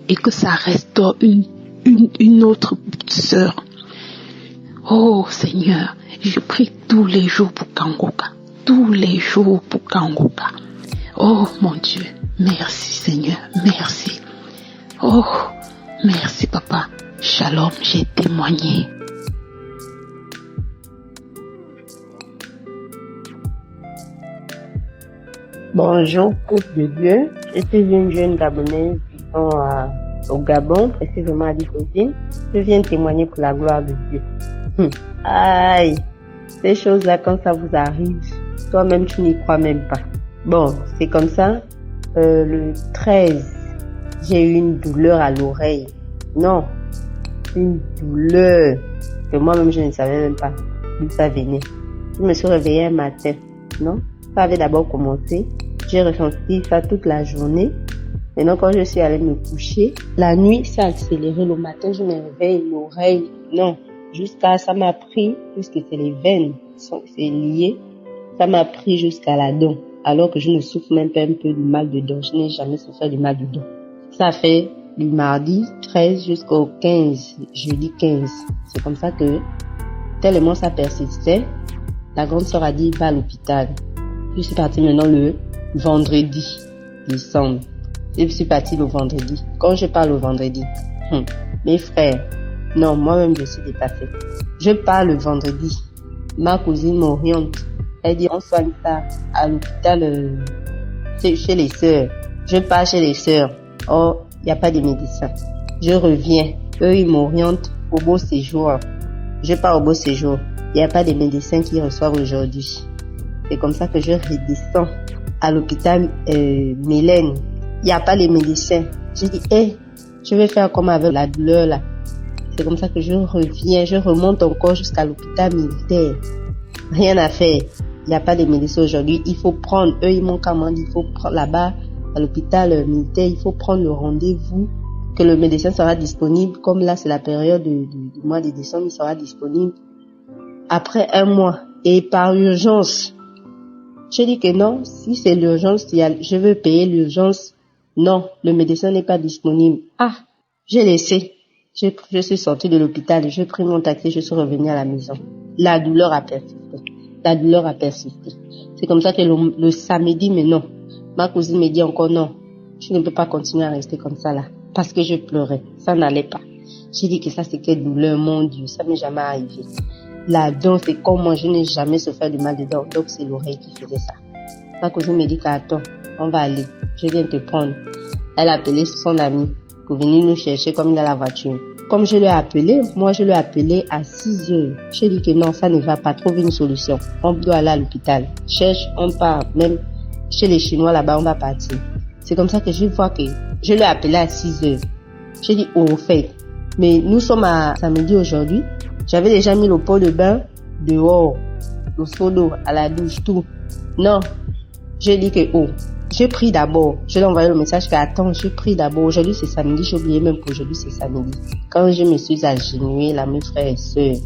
et que ça restaure une autre sœur. Oh Seigneur, je prie tous les jours pour Kangoka. Oh mon Dieu, merci Seigneur, merci. Oh, merci Papa. Shalom, j'ai témoigné. Bonjour, couple de Dieu. Je suis une jeune Gabonaise sont au Gabon, précisément à Libreville. Je viens témoigner pour la gloire de Dieu. Aïe, ces choses-là, quand ça vous arrive, toi-même tu n'y crois même pas. Bon, c'est comme ça. Le 13, j'ai eu une douleur à l'oreille. Non, une douleur que moi-même je ne savais même pas d'où ça venait. Je me suis réveillée un matin, non? Ça avait d'abord commencé. J'ai ressenti ça toute la journée. Maintenant, quand je suis allée me coucher, la nuit, ça a accéléré. Le matin, je me réveille, l'oreille, non. Jusqu'à, ça m'a pris, puisque c'est les veines, c'est lié, ça m'a pris jusqu'à la dent. Alors que je ne souffre même pas un peu du mal de dents. Je n'ai jamais souffert du mal de dents. Ça fait du mardi 13 jusqu'au 15, jeudi 15. C'est comme ça que, tellement ça persistait, la grande sœur a dit, va à l'hôpital. Je suis partie maintenant le vendredi décembre. Je suis partie le vendredi. Quand je parle le vendredi, mes frères, non, moi-même je suis dépassée. Je pars le vendredi. Ma cousine m'oriente. Elle dit, on soigne ça à l'hôpital, chez les sœurs. Je pars chez les sœurs. Oh, il n'y a pas de médecin. Je reviens. Eux, ils m'orientent au beau séjour. Je pars au beau séjour. Il n'y a pas de médecins qui reçoivent aujourd'hui. C'est comme ça que je redescends à l'hôpital Mélène. Il n'y a pas les médecins. J'ai dit, je vais faire comme avec la douleur là. C'est comme ça que je reviens, je remonte encore jusqu'à l'hôpital militaire. Rien à faire. Il n'y a pas de médecins aujourd'hui. Il faut prendre, eux ils m'ont commandé, il faut prendre là-bas à l'hôpital militaire, il faut prendre le rendez-vous que le médecin sera disponible. Comme là c'est la période du mois de décembre, il sera disponible après un mois. Et par urgence, j'ai dit que non, si c'est l'urgence, je veux payer l'urgence. Non, le médecin n'est pas disponible. Ah, j'ai laissé. Je suis sortie de l'hôpital, j'ai pris mon taxi, je suis revenue à la maison. La douleur a persisté. La douleur a persisté. C'est comme ça que le samedi, mais non. Ma cousine me dit encore non. Tu ne peux pas continuer à rester comme ça là. Parce que je pleurais. Ça n'allait pas. J'ai dit que ça c'est quelle douleur, mon Dieu. Ça m'est jamais arrivé. La dent, c'est comme moi, je n'ai jamais souffert du mal de dents. Donc c'est l'oreille qui faisait ça. Ma cousine me dit qu'attends, on va aller. Je viens te prendre. Elle a appelé son ami pour venir nous chercher comme il a la voiture. Comme je l'ai appelé, moi je l'ai appelé à 6 heures. Je lui ai dit que non, ça ne va pas, trouver une solution. On doit aller à l'hôpital. Cherche, on part, même chez les Chinois là-bas, on va partir. C'est comme ça que je vois que je l'ai appelé à 6 heures. J'ai dit, au fait, mais nous sommes à samedi aujourd'hui. J'avais déjà mis le pot de bain dehors, le seau d'eau, à la douche, tout. Non, j'ai dit que, j'ai pris d'abord. Je lui ai envoyé le message que, attends, j'ai pris d'abord. Aujourd'hui, c'est samedi. J'ai oublié même qu'aujourd'hui, c'est samedi. Quand je me suis agenouillée, là, mes frères et sœurs,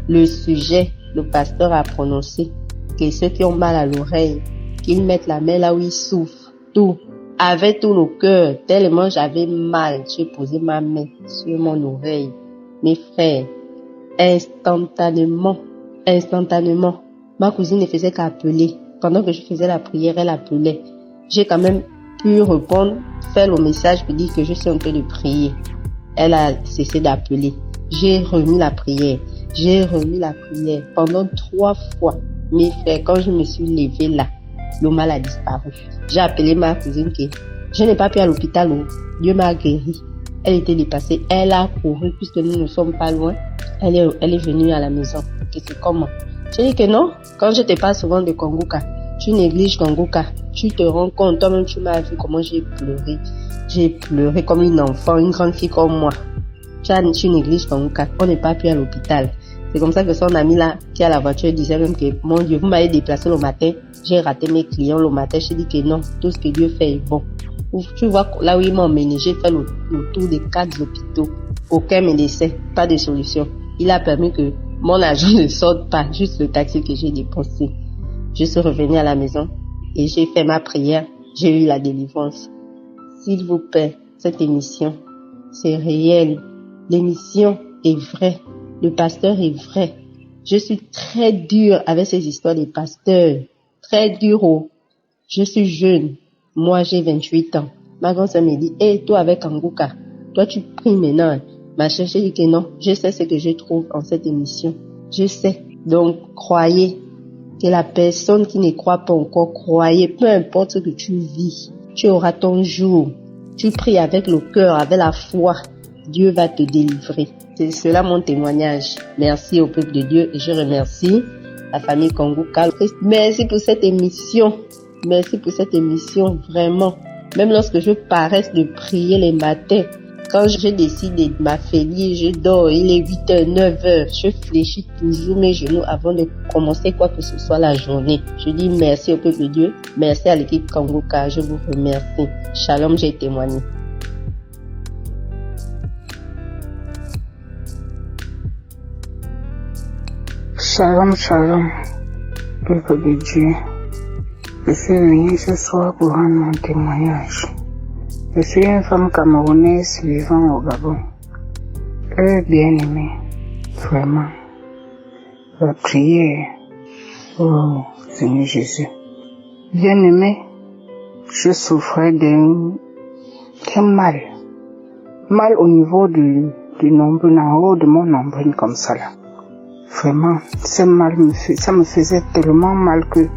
le sujet, le pasteur a prononcé que ceux qui ont mal à l'oreille, qu'ils mettent la main là où ils souffrent. Tout. Avec tout le cœur. Tellement j'avais mal. J'ai posé ma main sur mon oreille. Mes frères, instantanément, ma cousine ne faisait qu'appeler. Pendant que je faisais la prière, elle appelait. J'ai quand même pu répondre, faire le message pour dire que je suis en train de prier. Elle a cessé d'appeler. J'ai remis la prière. Pendant 3 fois. Mes frères, quand je me suis levée là, le mal a disparu. J'ai appelé ma cousine que je n'ai pas pu à l'hôpital. Dieu m'a guéri. Elle était dépassée. Elle a couru puisque nous ne sommes pas loin. Elle est venue à la maison. Que c'est comment? J'ai dit que non. Quand je te parle souvent de Kongoka, tu négliges Kongoka. Tu te rends compte, toi-même tu m'as vu comment j'ai pleuré. J'ai pleuré comme une enfant, une grande fille comme moi. Tu négliges Kongoka. On n'est pas pu à l'hôpital. C'est comme ça que son ami là, qui a la voiture, disait même que, mon Dieu, vous m'avez déplacé le matin. J'ai raté mes clients le matin. J'ai dit que non, tout ce que Dieu fait est bon. Tu vois, là où ils m'ont emmené, j'ai fait le tour des 4 hôpitaux. Aucun médecin, pas de solution. Il a permis que mon argent ne sorte pas, juste le taxi que j'ai dépensé. Je suis revenue à la maison et j'ai fait ma prière. J'ai eu la délivrance. S'il vous plaît, cette émission, c'est réel. L'émission est vraie. Le pasteur est vrai. Je suis très dure avec ces histoires des pasteurs. Très dure. Je suis jeune. Moi, j'ai 28 ans. Ma grand-sœur me dit, toi avec Kangoka, toi tu pries maintenant. Ma chère, j'ai dit que non. Je sais ce que je trouve en cette émission. Je sais. Donc, croyez que la personne qui ne croit pas encore, croyez. Peu importe ce que tu vis, tu auras ton jour. Tu pries avec le cœur, avec la foi. Dieu va te délivrer. C'est cela mon témoignage. Merci au peuple de Dieu et je remercie la famille Kanguka. Merci pour cette émission. Merci pour cette émission, vraiment. Même lorsque je paresse de prier les matins, quand je décide de m'affaiblir, je dors, il est 8h, 9h. Je fléchis toujours mes genoux avant de commencer quoi que ce soit la journée. Je dis merci au peuple de Dieu. Merci à l'équipe Kanguka. Je vous remercie. Shalom, j'ai témoigné. Shalom, shalom, peuple de Dieu. Je suis venue ce soir pour rendre mon témoignage. Je suis une femme camerounaise vivant au Gabon. Bien-aimée, vraiment, la prière, oh Seigneur Jésus. Bien-aimée, je souffrais d'un mal au niveau du nombril, en haut de mon nombril comme ça là. Vraiment, ça me faisait tellement mal que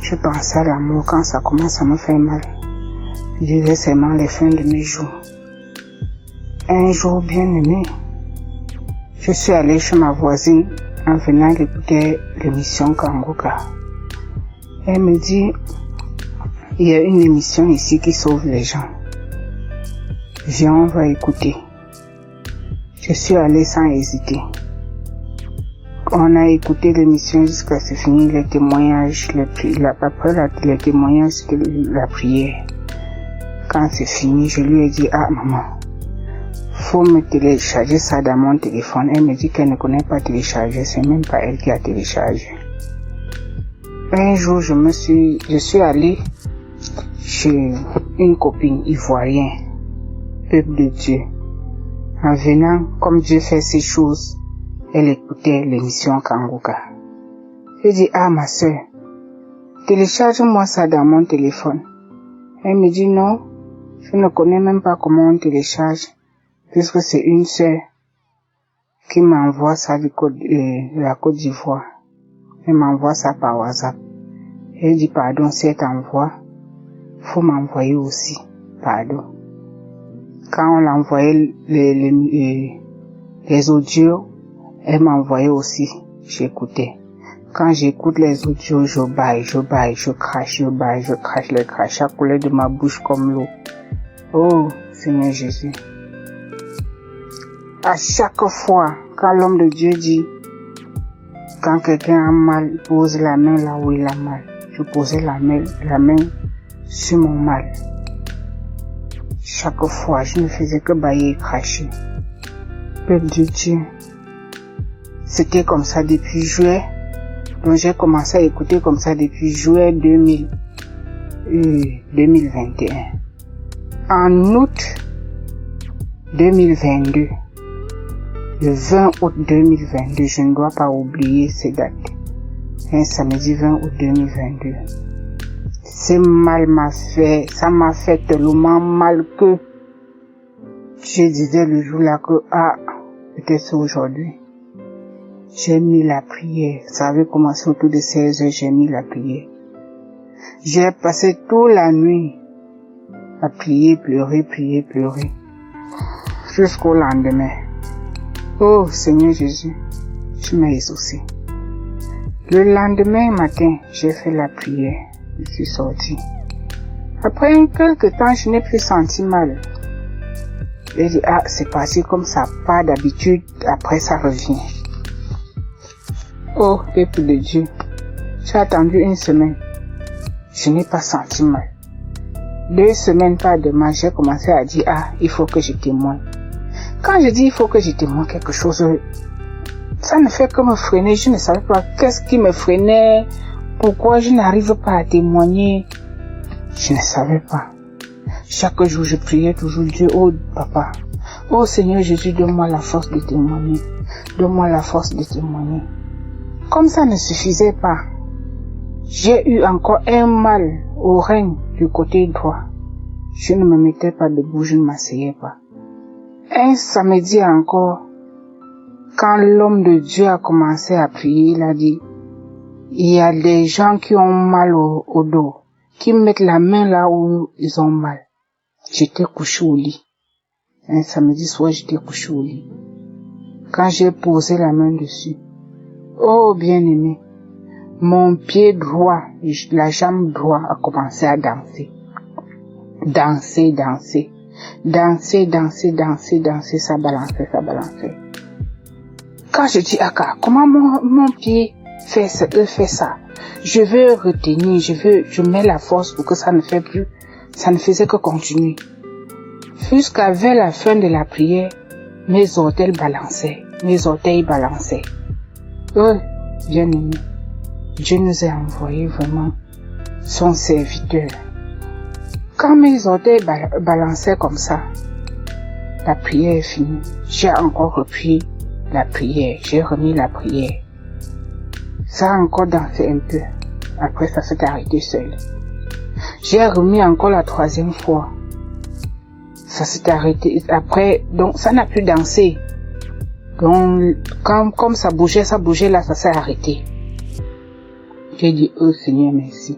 je pensais à la mort. Quand ça commence à me faire mal, je disais seulement les fins de mes jours. Un jour, bien aimé, je suis allée chez ma voisine en venant d'écouter l'émission Kanguka. Elle me dit, il y a une émission ici qui sauve les gens. Viens, on va écouter. Je suis allée sans hésiter. On a écouté l'émission jusqu'à ce fini, les témoignages, après les témoignages de la prière. Quand c'est fini, je lui ai dit, ah maman, faut me télécharger ça dans mon téléphone. Elle me dit qu'elle ne connaît pas télécharger, c'est même pas elle qui a téléchargé. Un jour, je suis allée chez une copine ivoirienne, peuple de Dieu. En venant, comme Dieu fait ces choses, elle écoutait l'émission Kanguka. Je dis, ah ma soeur, télécharge-moi ça dans mon téléphone. Elle me dit, non, je ne connais même pas comment on télécharge, puisque c'est une soeur qui m'envoie ça de la Côte d'Ivoire. Elle m'envoie ça par WhatsApp. Elle dit, pardon, si elle t'envoie, faut m'envoyer aussi, pardon. Quand on l'envoyait les audios, elle m'envoyait aussi, j'écoutais. Quand j'écoute les audios, je baille, je crache les crachats coulaient de ma bouche comme l'eau. Oh, Seigneur Jésus. À chaque fois, quand l'homme de Dieu dit, quand quelqu'un a mal, pose la main là où il a mal. Je posais la main sur mon mal. Chaque fois, je ne faisais que bailler et cracher. Peuple de Dieu. C'était comme ça depuis juillet. Donc j'ai commencé à écouter comme ça depuis juillet 2021. En août 2022, le 20 août 2022, je ne dois pas oublier ces dates. Un samedi 20 août 2022. Ce mal ça m'a fait tellement mal que je disais le jour là que, peut-être c'est aujourd'hui. J'ai mis la prière. Ça avait commencé autour de 16h, j'ai mis la prière. J'ai passé toute la nuit à prier, pleurer. Jusqu'au lendemain. Oh Seigneur Jésus, tu m'as exaucé. Le lendemain matin, j'ai fait la prière. Je suis sortie. Après quelques temps, je n'ai plus senti mal. J'ai dit, c'est passé comme ça, pas d'habitude, après ça revient. Oh, peuple de Dieu, j'ai attendu une semaine. Je n'ai pas senti mal. 2 semaines par demain, j'ai commencé à dire, il faut que je témoigne. Quand je dis il faut que je témoigne quelque chose, ça ne fait que me freiner. Je ne savais pas qu'est-ce qui me freinait, pourquoi je n'arrive pas à témoigner. Je ne savais pas. Chaque jour, je priais toujours Dieu, oh papa, oh Seigneur Jésus, donne-moi la force de témoigner. Donne-moi la force de témoigner. Comme ça ne suffisait pas, j'ai eu encore un mal au rein du côté droit. Je ne me mettais pas debout, je ne m'asseyais pas. Un samedi encore, quand l'homme de Dieu a commencé à prier, il a dit, il y a des gens qui ont mal au dos, qui mettent la main là où ils ont mal. j'étais couché au lit. Un samedi soir, j'étais couché au lit. Quand j'ai posé la main dessus, oh bien-aimé, mon pied droit, la jambe droite a commencé à danser. Danser, ça balançait. Quand je dis Aka, comment mon pied fait ça? Je veux retenir, je mets la force pour que ça ne faisait que continuer. Jusqu'à vers la fin de la prière, mes orteils balançaient. Oh, bien-aimé, Dieu nous a envoyé vraiment son serviteur. Quand mes orteils balançaient comme ça, la prière est finie. J'ai encore repris la prière, j'ai remis la prière. Ça a encore dansé un peu. Après, ça s'est arrêté seul. J'ai remis encore la 3e fois. Ça s'est arrêté. Après, donc, ça n'a plus dansé. Donc, comme ça bougeait là, ça s'est arrêté. J'ai dit, oh Seigneur, merci.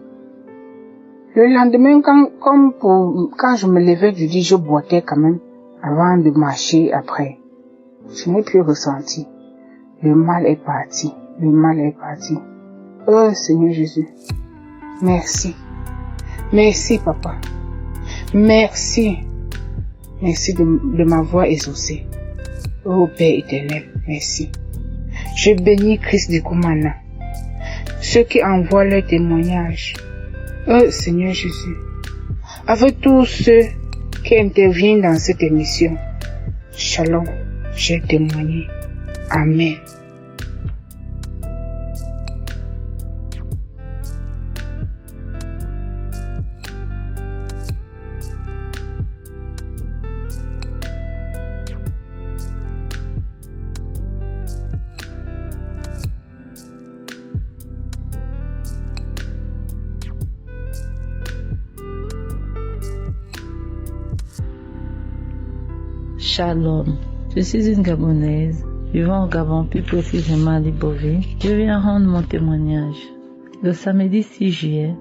Le lendemain, quand je me levais du lit, je boitais quand même avant de marcher après. Je n'ai plus ressenti. Le mal est parti. Oh Seigneur Jésus, merci. Merci Papa. Merci de m'avoir exaucé. Oh Père éternel, merci. Je bénis Christ de Koumana, ceux qui envoient leurs témoignages. Oh Seigneur Jésus, avec tous ceux qui interviennent dans cette émission. Shalom, j'ai témoigné. Amen. Shalom, je suis une Gabonaise, vivant au Gabon, plus précisément à Libreville. Je viens rendre mon témoignage. Le samedi 6 juillet,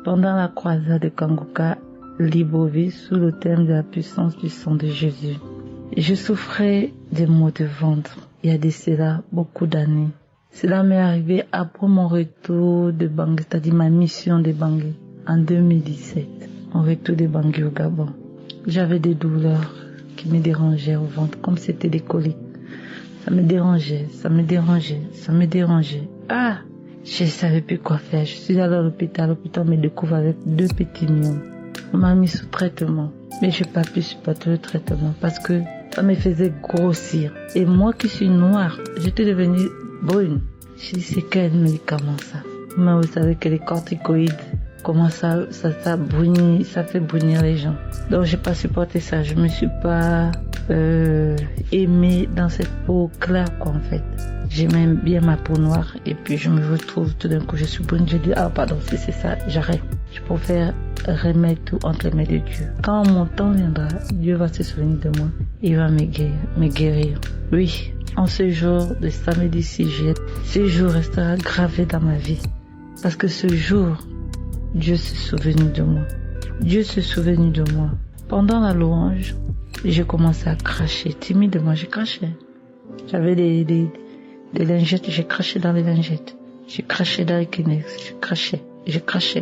pendant la croisade de Kanguka, Libreville, sous le thème de la puissance du sang de Jésus, je souffrais des maux de ventre il y a de cela beaucoup d'années. Cela m'est arrivé après mon retour de Bangui, c'est-à-dire ma mission de Bangui, en 2017, mon retour de Bangui au Gabon. J'avais des douleurs qui me dérangeaient au ventre, comme c'était des coliques. Ça me dérangeait. Ah, je ne savais plus quoi faire. Je suis allée à l'hôpital me découvre avec 2 petits myomes. On m'a mis sous traitement, mais je n'ai pas pu supporter le traitement parce que ça me faisait grossir. Et moi qui suis noire, j'étais devenue brune. Je dis, c'est quel médicament ça? Mais vous savez que les corticoïdes, comment ça brunit, ça fait brunir les gens. Donc j'ai pas supporté ça, je me suis pas aimée dans cette peau claire quoi en fait. J'aimais bien ma peau noire et puis je me retrouve tout d'un coup je suis brune, je dis ah pardon si c'est ça, j'arrête. Je préfère remettre tout entre les mains de Dieu. Quand mon temps viendra, Dieu va se souvenir de moi, il va me guérir. Oui, en ce jour de samedi 6 juillet, ce jour restera gravé dans ma vie parce que ce jour Dieu s'est souvenu de moi. Pendant la louange, j'ai commencé à cracher. Timidement, j'ai craché. J'avais des lingettes, j'ai craché dans les lingettes. J'ai craché dans les Kleenex. J'ai craché.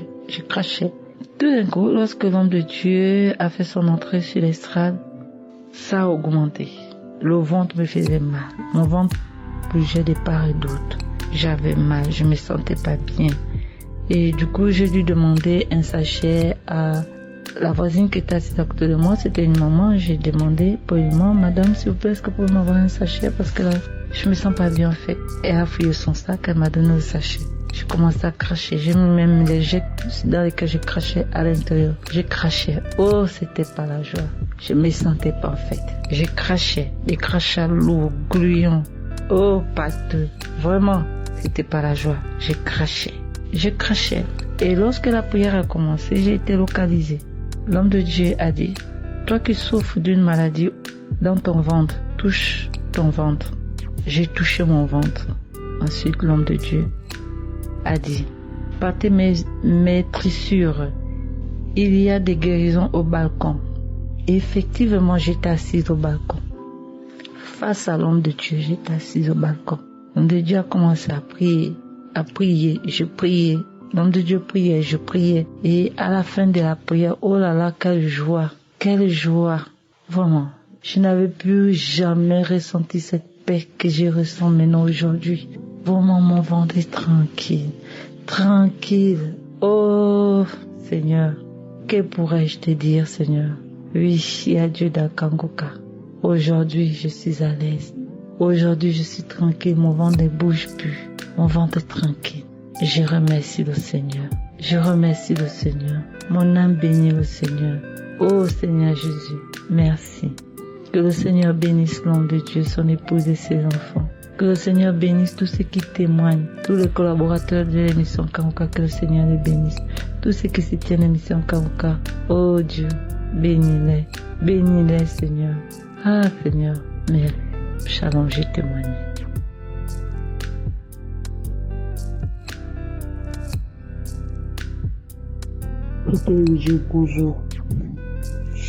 Tout d'un coup, lorsque l'homme de Dieu a fait son entrée sur l'estrade, ça a augmenté. Le ventre me faisait mal. Mon ventre bougeait de part et d'autre. J'avais mal, je me sentais pas bien. Et du coup, j'ai dû demander un sachet à la voisine qui était assise à côté de moi. C'était une maman. J'ai demandé poliment, madame, s'il vous plaît, est-ce que vous pouvez m'avoir un sachet parce que là, je me sens pas bien en fait. Elle a fouillé son sac, elle m'a donné le sachet. J'ai commencé à cracher. J'ai mis même les jets dans lesquels je crachais à l'intérieur. J'ai craché. Oh, c'était pas la joie. Je me sentais pas en fait. J'ai craché. Des crachats lourds, gluants. Oh, pâteux. Vraiment, c'était pas la joie. J'ai craché. Et lorsque la prière a commencé, j'ai été localisée. L'homme de Dieu a dit, toi qui souffres d'une maladie dans ton ventre, touche ton ventre. J'ai touché mon ventre. Ensuite, l'homme de Dieu a dit, partez mes trissures. Il y a des guérisons au balcon. Et effectivement, j'étais assise au balcon. Face à l'homme de Dieu, j'étais assise au balcon. L'homme de Dieu a commencé à prier, je priais. L'homme de Dieu priait, je priais. Et à la fin de la prière, oh là là, quelle joie. Vraiment, je n'avais plus jamais ressenti cette paix que je ressens maintenant aujourd'hui. Vraiment, mon ventre est tranquille. Oh Seigneur, que pourrais-je te dire, Seigneur? Oui, il y a Dieu dans Kangoka. Aujourd'hui, je suis à l'aise. Aujourd'hui, je suis tranquille, mon ventre ne bouge plus. Mon ventre est tranquille. Je remercie le Seigneur. Mon âme bénit le Seigneur. Oh Seigneur Jésus, merci. Que le Seigneur bénisse l'homme de Dieu, son épouse et ses enfants. Que le Seigneur bénisse tous ceux qui témoignent, tous les collaborateurs de l'émission Kangoka, que le Seigneur les bénisse. Tous ceux qui se tiennent à l'émission Kangoka, oh Dieu, bénis-les Seigneur. Ah Seigneur, merci. Shalom, j'ai témoigné. Dieu, bonjour.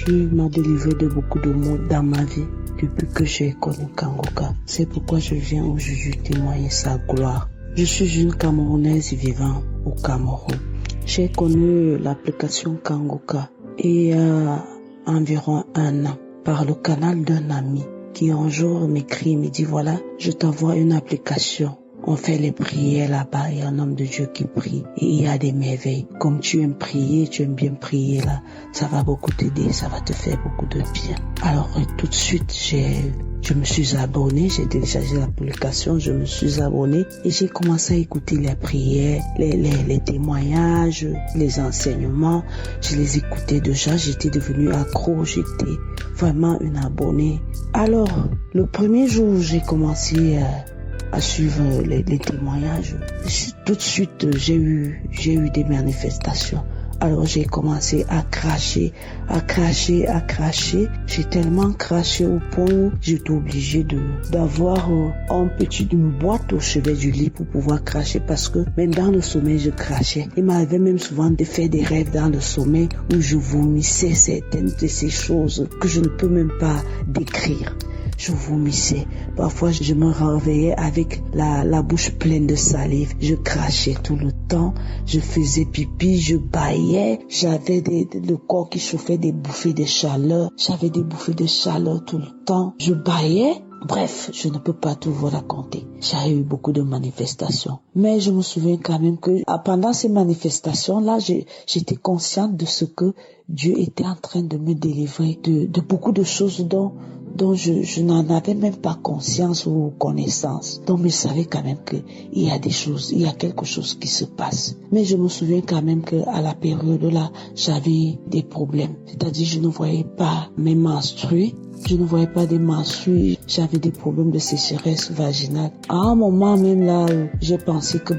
Dieu m'a délivré de beaucoup de maux dans ma vie depuis que j'ai connu Kangoka. C'est pourquoi je viens aujourd'hui témoigner sa gloire. Je suis une Camerounaise vivant au Cameroun. J'ai connu l'application Kangoka il y a environ 1 an par le canal d'un ami qui un jour m'écrit, me dit voilà, je t'envoie une application. On fait les prières là-bas, il y a un homme de Dieu qui prie et il y a des merveilles. Comme tu aimes prier, tu aimes bien prier là, ça va beaucoup t'aider, ça va te faire beaucoup de bien. Alors tout de suite, je me suis abonné, j'ai téléchargé l'application, je me suis abonné et j'ai commencé à écouter les prières, les témoignages, les enseignements. Je les écoutais déjà, j'étais devenue accro, j'étais vraiment une abonnée. Alors, le premier jour où j'ai commencé à suivre les témoignages, tout de suite j'ai eu des manifestations. Alors j'ai commencé à cracher. J'ai tellement craché au point où j'étais obligée d'avoir une boîte au chevet du lit pour pouvoir cracher, parce que même dans le sommeil je crachais. Il m'arrivait même souvent de faire des rêves dans le sommeil où je vomissais certaines de ces choses que je ne peux même pas décrire. Je vomissais. Parfois, je me réveillais avec la bouche pleine de salive. Je crachais tout le temps. Je faisais pipi, je bâillais. J'avais le corps qui chauffait, des bouffées de chaleur. J'avais des bouffées de chaleur tout le temps. Je bâillais. Bref, je ne peux pas tout vous raconter. J'ai eu beaucoup de manifestations. Mais je me souviens quand même que pendant ces manifestations-là, j'étais consciente de ce que Dieu était en train de me délivrer de beaucoup de choses dont je n'en avais même pas conscience ou connaissance. Donc je savais quand même qu'il y a des choses, il y a quelque chose qui se passe. Mais je me souviens quand même qu'à la période-là, j'avais des problèmes. C'est-à-dire, je ne voyais pas mes menstrues. Je ne voyais pas des menstrues, j'avais des problèmes de sécheresse vaginale. À un moment même là, j'ai pensé que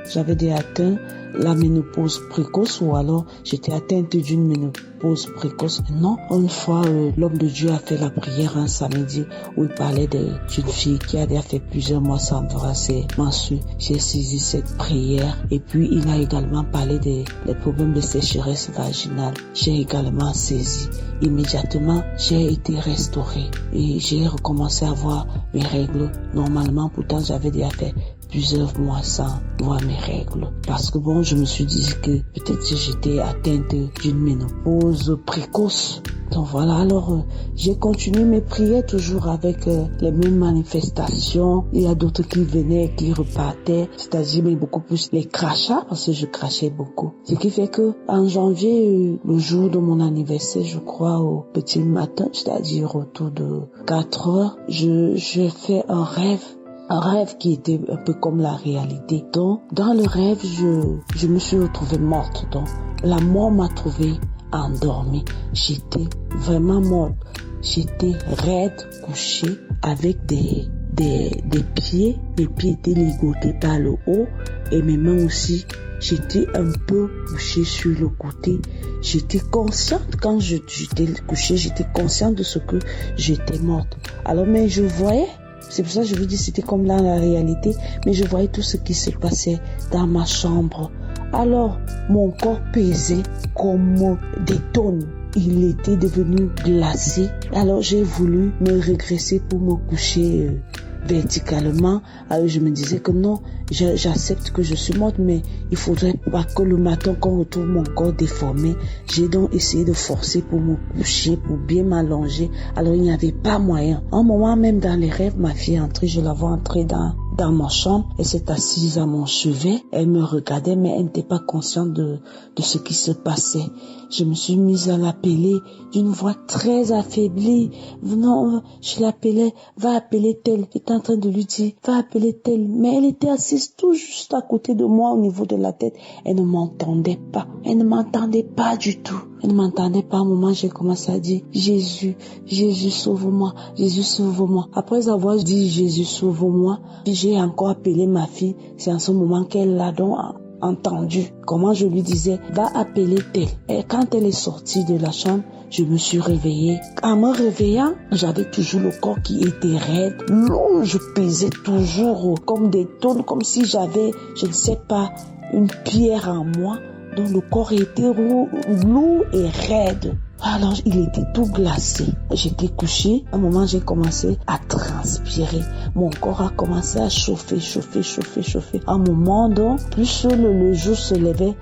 j'avais atteint la ménopause précoce, ou alors j'étais atteinte d'une ménopause précoce. Non, une fois, l'homme de Dieu a fait la prière un samedi où il parlait d'une fille qui avait fait plusieurs mois sans voir ses menstrues. J'ai saisi cette prière et puis il a également parlé des problèmes de sécheresse vaginale. J'ai également saisi. Immédiatement, j'ai été restaurée et j'ai recommencé à voir mes règles. Normalement, pourtant, j'avais déjà fait plusieurs mois sans voir mes règles. Parce que je me suis dit que peut-être j'étais atteinte d'une ménopause précoce. Donc voilà, alors j'ai continué mes prières toujours avec les mêmes manifestations. Il y a d'autres qui venaient, qui repartaient, c'est-à-dire mais beaucoup plus les crachats, parce que je crachais beaucoup. Ce qui fait que en janvier, le jour de mon anniversaire, je crois au petit matin, c'est-à-dire autour de 4 heures, je fais un rêve qui était un peu comme la réalité. Donc, dans le rêve, je me suis retrouvée morte. Donc, la mort m'a trouvée endormie. J'étais vraiment morte. J'étais raide, couchée, avec des pieds. Mes pieds étaient ligotés par le haut et mes mains aussi. J'étais un peu couchée sur le côté. J'étais consciente quand j'étais couchée, j'étais consciente de ce que j'étais morte. Alors, mais je voyais. C'est pour ça que je vous dis c'était comme là la réalité, mais je voyais tout ce qui se passait dans ma chambre. Alors, mon corps pesait comme des tonnes. il était devenu glacé. Alors j'ai voulu me regresser pour me coucher verticalement. Alors je me disais que non, j'accepte que je suis morte, mais il faudrait pas que le matin qu'on retrouve mon corps déformé. J'ai donc essayé de forcer pour me coucher, pour bien m'allonger. Alors il n'y avait pas moyen. Un moment même dans les rêves, ma fille est entrée, je la vois entrer dans ma chambre. Elle s'est assise à mon chevet. Elle me regardait, mais elle n'était pas consciente de ce qui se passait. Je me suis mise à l'appeler d'une voix très affaiblie. Non, je l'appelais, va appeler telle. J'étais en train de lui dire, va appeler telle. Mais elle était assise tout juste à côté de moi au niveau de la tête. Elle ne m'entendait pas. Elle ne m'entendait pas du tout. Elle ne m'entendait pas. À un moment, j'ai commencé à dire, Jésus, Jésus, sauve-moi. Jésus, sauve-moi. Après avoir dit, Jésus, sauve-moi, j'ai encore appelé ma fille. C'est en ce moment qu'elle l'a donc entendu. Comment je lui disais, va appeler telle. Et quand elle est sortie de la chambre, je me suis réveillée. En me réveillant, j'avais toujours le corps qui était raide. Long, je pesais toujours comme des tonnes, comme si j'avais, je ne sais pas, une pierre en moi. Donc le corps était lourd et raide. Alors il était tout glacé. J'étais couchée. À un moment, j'ai commencé à transpirer. Mon corps a commencé à chauffer. À un moment, donc, plus le jour se levait,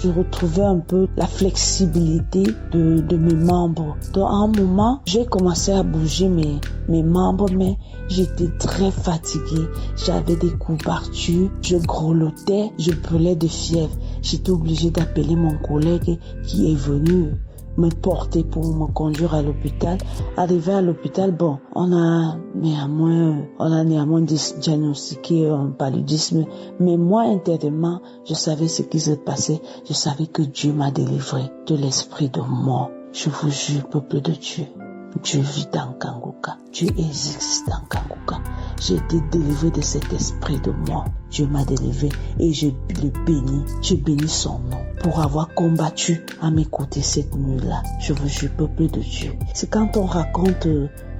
je retrouvais un peu la flexibilité de mes membres. Donc à un moment, j'ai commencé à bouger mes membres, mais j'étais très fatiguée. J'avais des courbatures, je grelottais, je brûlais de fièvre. J'étais obligée d'appeler mon collègue qui est venu me porter pour me conduire à l'hôpital. Arrivé à l'hôpital, bon, on a néanmoins diagnostiqué un paludisme, mais moi, intérieurement, je savais ce qui se passait. Je savais que Dieu m'a délivré de l'esprit de mort. Je vous jure, peuple de Dieu, Dieu vit dans Kangoka. Dieu existe dans Kangoka. J'ai été délivré de cet esprit de mort. Dieu m'a délivré et je le bénis. Je bénis son nom pour avoir combattu à mes côtés cette nuit-là. Je vous jure, peuple de Dieu. C'est quand on raconte,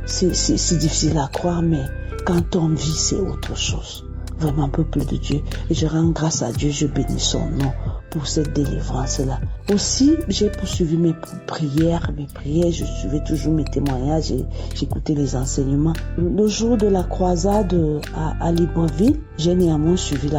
c'est difficile à croire, mais quand on vit, c'est autre chose. Vraiment, peuple de Dieu. Et je rends grâce à Dieu, je bénis son nom pour cette délivrance-là. Aussi, j'ai poursuivi mes prières, je suivais toujours mes témoignages, j'écoutais les enseignements. Le jour de la croisade à Libreville, j'ai néanmoins suivi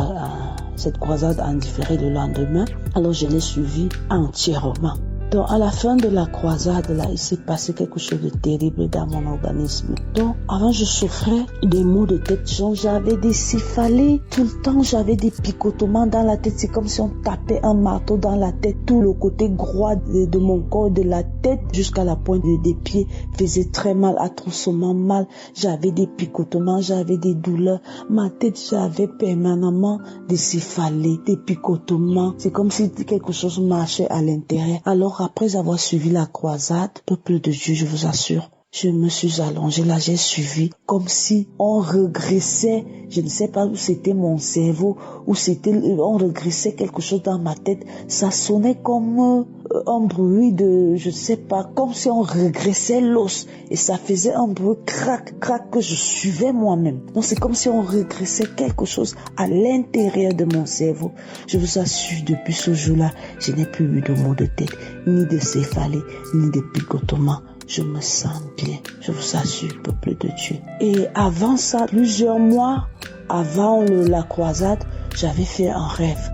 cette croisade en différé le lendemain. Alors je l'ai suivi entièrement. Donc à la fin de la croisade, là, il s'est passé quelque chose de terrible dans mon organisme. Donc avant, je souffrais des maux de tête, genre j'avais des céphalées tout le temps, j'avais des picotements dans la tête. C'est comme si on tapait un marteau dans la tête. Tout le côté droit de mon corps, de la tête jusqu'à la pointe des pieds faisait très mal, atrocement mal. J'avais des picotements, j'avais des douleurs. Ma tête, j'avais permanemment des céphalées, des picotements. C'est comme si quelque chose marchait à l'intérieur. Alors après avoir suivi la croisade, peuple de Dieu, je vous assure, je me suis allongée là, j'ai suivi comme si on régressait, je ne sais pas où c'était mon cerveau, où c'était, on régressait quelque chose dans ma tête. Ça sonnait comme un bruit de, je ne sais pas, comme si on régressait l'os et ça faisait un bruit crac, crac que je suivais moi-même. Donc c'est comme si on régressait quelque chose à l'intérieur de mon cerveau. Je vous assure, depuis ce jour-là, je n'ai plus eu de maux de tête, ni de céphalée, ni de picotements. Je me sens bien, je vous assure, peuple de Dieu. Et avant ça, plusieurs mois avant la croisade, j'avais fait un rêve.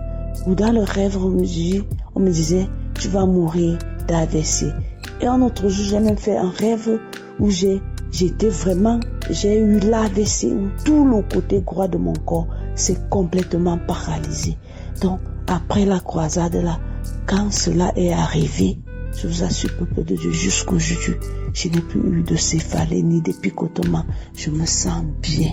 Où dans le rêve, on me disait, tu vas mourir d'AVC. Et un autre jour, j'ai même fait un rêve où j'ai eu l'AVC, où tout le côté droit de mon corps s'est complètement paralysé. Donc, après la croisade là, quand cela est arrivé, je vous assure, peuple de Dieu, jusqu'au jour, je n'ai plus eu de céphalée ni de picotements. Je me sens bien.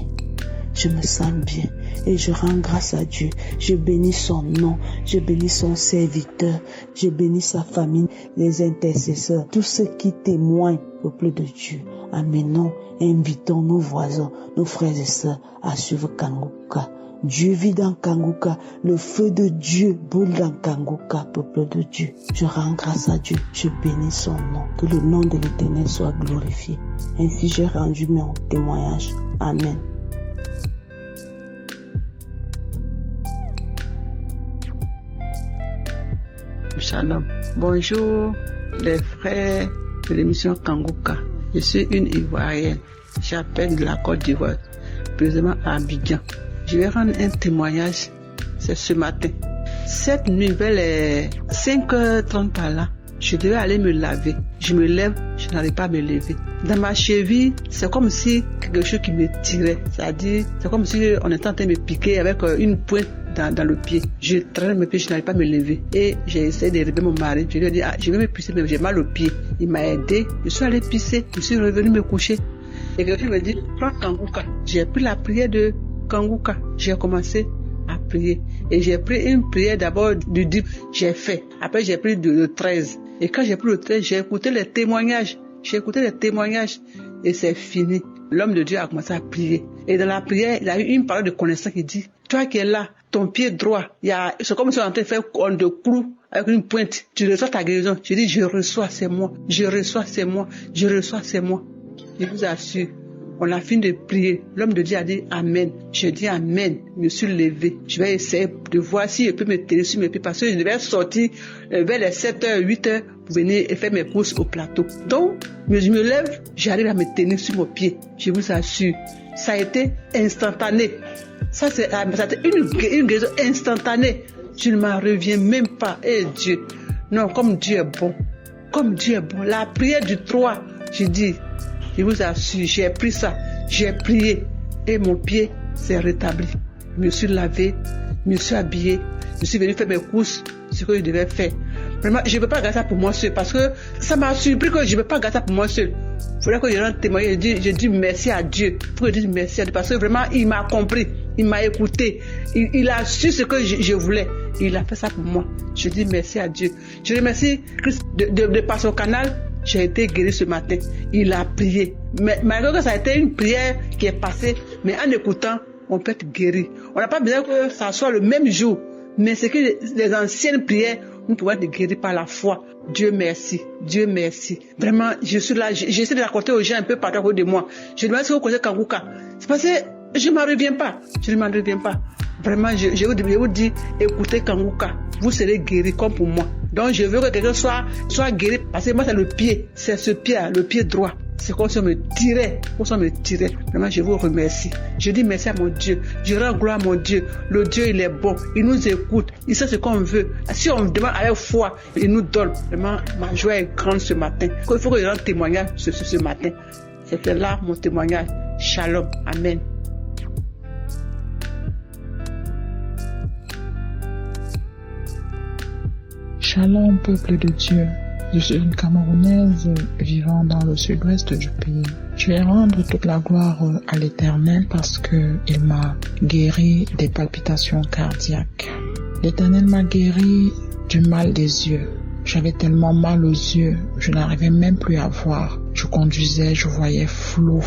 Je me sens bien. Et je rends grâce à Dieu. Je bénis son nom. Je bénis son serviteur. Je bénis sa famille, les intercesseurs, tous ceux qui témoignent, peuple de Dieu. Amenons, invitons nos voisins, nos frères et sœurs à suivre Kangoka. Dieu vit dans Kangoka, le feu de Dieu brûle dans Kangoka, peuple de Dieu. Je rends grâce à Dieu, je bénis son nom, que le nom de l'Éternel soit glorifié. Ainsi j'ai rendu mon témoignage. Amen. Shalom. Bonjour, les frères de l'émission Kanguka. Je suis une Ivoirienne. J'appelle de la Côte d'Ivoire, précisément à Abidjan. Je vais rendre un témoignage, c'est ce matin. Cette nuit, vers 5h30 par là, je devais aller me laver. Je me lève, je n'arrive pas à me lever. Dans ma cheville, c'est comme si quelque chose qui me tirait. C'est-à-dire, c'est comme si on était en train de me piquer avec une pointe dans le pied. Je traîne mes pieds, je n'arrive pas à me lever. Et j'ai essayé de réveiller mon mari. Je lui ai dit, je vais me pisser, mais j'ai mal au pied. Il m'a aidé. Je suis allé pisser. Je suis revenu me coucher. Et quelqu'un me dit, prends Kanguka. J'ai pris la prière de Kanguka. J'ai commencé à prier. Et j'ai pris une prière d'abord du 10. J'ai fait. Après, j'ai pris le 13. Et quand j'ai pris le 13, j'ai écouté les témoignages. Et c'est fini. L'homme de Dieu a commencé à prier. Et dans la prière, il a eu une parole de connaissance qui dit, toi qui es là, ton pied droit, c'est comme si on était fait de clous avec une pointe. Tu reçois ta guérison. Je dis, je reçois, c'est moi. Je reçois, c'est moi. Je reçois, c'est moi. Je vous assure. On a fini de prier. L'homme de Dieu a dit Amen. Je dis Amen. Je me suis levé. Je vais essayer de voir si je peux me tenir sur mes pieds parce que je devais sortir vers les 7h, 8h pour venir faire mes courses au plateau. Donc, je me lève, j'arrive à me tenir sur mon pied. Je vous assure. Ça a été instantané. Ça a été une guérison instantanée. Je ne m'en reviens même pas. Eh Dieu. Non, comme Dieu est bon. Comme Dieu est bon. La prière du 3, je dis, je vous assure, j'ai pris ça, j'ai prié et mon pied s'est rétabli. Je me suis lavé, je me suis habillé, je suis venu faire mes courses, ce que je devais faire. Vraiment, je ne peux pas garder ça pour moi seul parce que ça m'a surpris que je ne peux pas garder ça pour moi seul. Il faudrait que je rende témoignage. Je dis merci à Dieu. Il faut que je dise merci à Dieu parce que vraiment, il m'a compris, il m'a écouté, il a su ce que je voulais. Il a fait ça pour moi. Je dis merci à Dieu. Je remercie Christ de par son canal. J'ai été guéri ce matin. Il a prié. Mais malgré que ça a été une prière qui est passée, mais en écoutant, on peut être guéri. On n'a pas besoin que ça soit le même jour. Mais c'est que les anciennes prières, nous pouvons être guéris par la foi. Dieu merci. Dieu merci. Vraiment, je suis là. J'essaie de raconter aux gens un peu partout autour de moi. Je demande si vous connaissez Kanguka. C'est parce que je ne m'en reviens pas. Vraiment, je vous dis, écoutez Kanguka. Vous serez guéris comme pour moi. Donc, je veux que quelqu'un soit guéri. Parce que moi, c'est le pied. C'est ce pied-là, le pied droit. C'est comme si on me tirait. Vraiment, je vous remercie. Je dis merci à mon Dieu. Je rends gloire à mon Dieu. Le Dieu, il est bon. Il nous écoute. Il sait ce qu'on veut. Si on demande avec foi, il nous donne. Vraiment, ma joie est grande ce matin. Il faut que je rende témoignage ce matin. C'était là mon témoignage. Shalom. Amen. Shalom, peuple de Dieu. Je suis une Camerounaise vivant dans le sud-ouest du pays. Je vais rendre toute la gloire à l'Éternel parce que il m'a guéri des palpitations cardiaques. L'Éternel m'a guéri du mal des yeux. J'avais tellement mal aux yeux, je n'arrivais même plus à voir. Je conduisais, je voyais flou.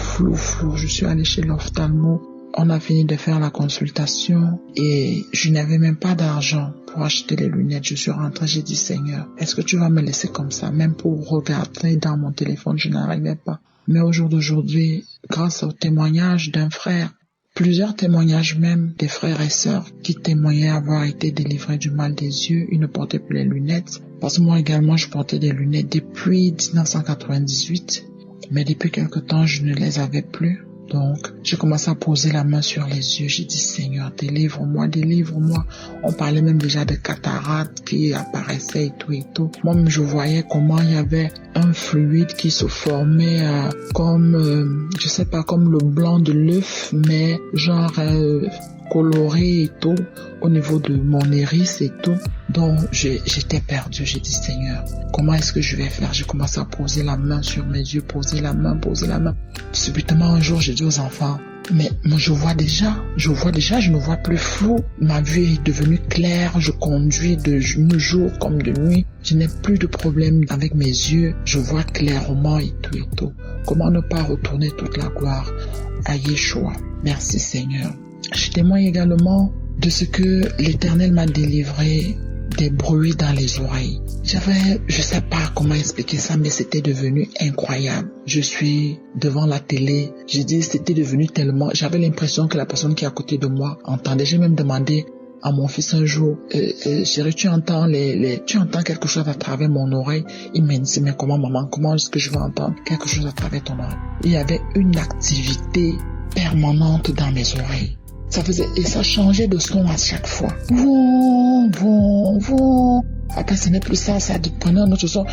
Je suis allée chez l'ophtalmo. On a fini de faire la consultation et je n'avais même pas d'argent pour acheter les lunettes. Je suis rentrée, j'ai dit Seigneur, est-ce que tu vas me laisser comme ça? Même pour regarder dans mon téléphone, je n'arrivais pas. Mais au jour d'aujourd'hui, grâce au témoignage d'un frère, plusieurs témoignages même des frères et sœurs qui témoignaient avoir été délivrés du mal des yeux, ils ne portaient plus les lunettes. Parce que moi également, je portais des lunettes depuis 1998, mais depuis quelque temps, je ne les avais plus. Donc, j'ai commencé à poser la main sur les yeux. J'ai dit, Seigneur, délivre-moi. On parlait même déjà de cataractes qui apparaissaient et tout. Moi-même, je voyais comment il y avait un fluide qui se formait comme, je sais pas, comme le blanc de l'œuf, mais genre coloré et tout, au niveau de mon iris et tout. Donc, j'étais perdu. J'ai dit, Seigneur, comment est-ce que je vais faire? J'ai commencé à poser la main sur mes yeux, poser la main. Subitement, un jour, j'ai dit aux enfants, mais moi, je vois déjà, je ne vois plus flou. Ma vue est devenue claire, je conduis de jour comme de nuit. Je n'ai plus de problème avec mes yeux, je vois clairement et tout. Comment ne pas retourner toute la gloire à Yeshua? Merci Seigneur. Je témoigne également de ce que l'Éternel m'a délivré des bruits dans les oreilles. Je sais pas comment expliquer ça, mais c'était devenu incroyable. Je suis devant la télé, j'ai dit c'était devenu tellement, j'avais l'impression que la personne qui est à côté de moi entendait. J'ai même demandé à mon fils un jour, chérie, tu entends quelque chose à travers mon oreille. Il m'a dit, mais comment maman, comment est-ce que je vais entendre quelque chose à travers ton oreille? Il y avait une activité permanente dans mes oreilles. Et ça changeait de son à chaque fois. Vroom, vroom, vroom. Après, ce n'est plus ça prenait un autre son.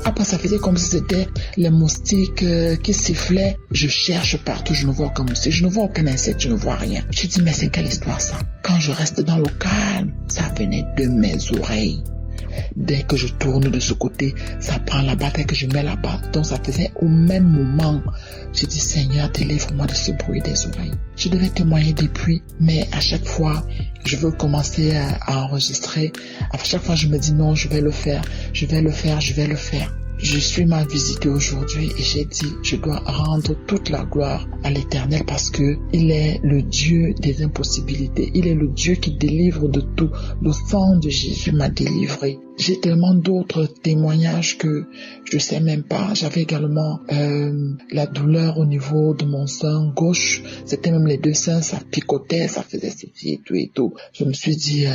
Après, ça faisait comme si c'était les moustiques qui sifflaient. Je cherche partout, je ne vois aucun moustique, je ne vois aucun insecte, je ne vois rien. Je dis, mais c'est quelle histoire ça? Quand je reste dans le calme, ça venait de mes oreilles. Dès que je tourne de ce côté, ça prend là-bas, dès que je mets là-bas. Donc ça faisait au même moment. J'ai dit, Seigneur, délivre-moi de ce bruit des oreilles. Je devais témoigner depuis, mais à chaque fois, je veux commencer à enregistrer. À chaque fois, je me dis, non, je vais le faire. Je suis mal visité aujourd'hui et j'ai dit, je dois rendre toute la gloire à l'Éternel parce que il est le Dieu des impossibilités. Il est le Dieu qui délivre de tout. Le sang de Jésus m'a délivré. J'ai tellement d'autres témoignages que je sais même pas. J'avais également la douleur au niveau de mon sein gauche. C'était même les deux seins, ça picotait, ça faisait ceci et tout et tout. Je me suis dit,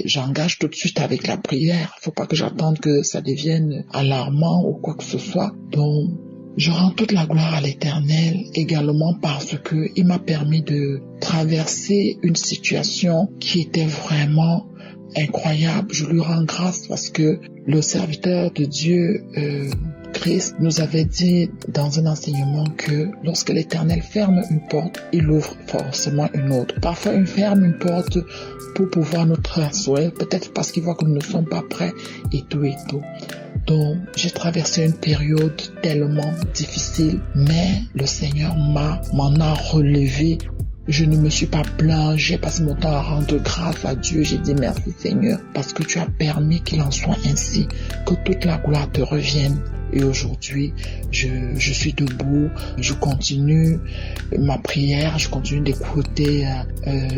j'engage tout de suite avec la prière. Faut pas que j'attende que ça devienne alarmant ou quoi que ce soit. Donc, je rends toute la gloire à l'Éternel également parce que il m'a permis de traverser une situation qui était vraiment incroyable. Je lui rends grâce parce que le serviteur de Dieu, Christ, nous avait dit dans un enseignement que lorsque l'Éternel ferme une porte, il ouvre forcément une autre. Parfois, il ferme une porte pour pouvoir nous transformer, peut-être parce qu'il voit que nous ne sommes pas prêts et tout et tout. Donc, j'ai traversé une période tellement difficile, mais le Seigneur m'en a relevé. Je ne me suis pas plaint, j'ai passé mon temps à rendre grâce à Dieu. J'ai dit merci Seigneur, parce que tu as permis qu'il en soit ainsi, que toute la gloire te revienne. Et aujourd'hui, je suis debout, je continue ma prière, je continue d'écouter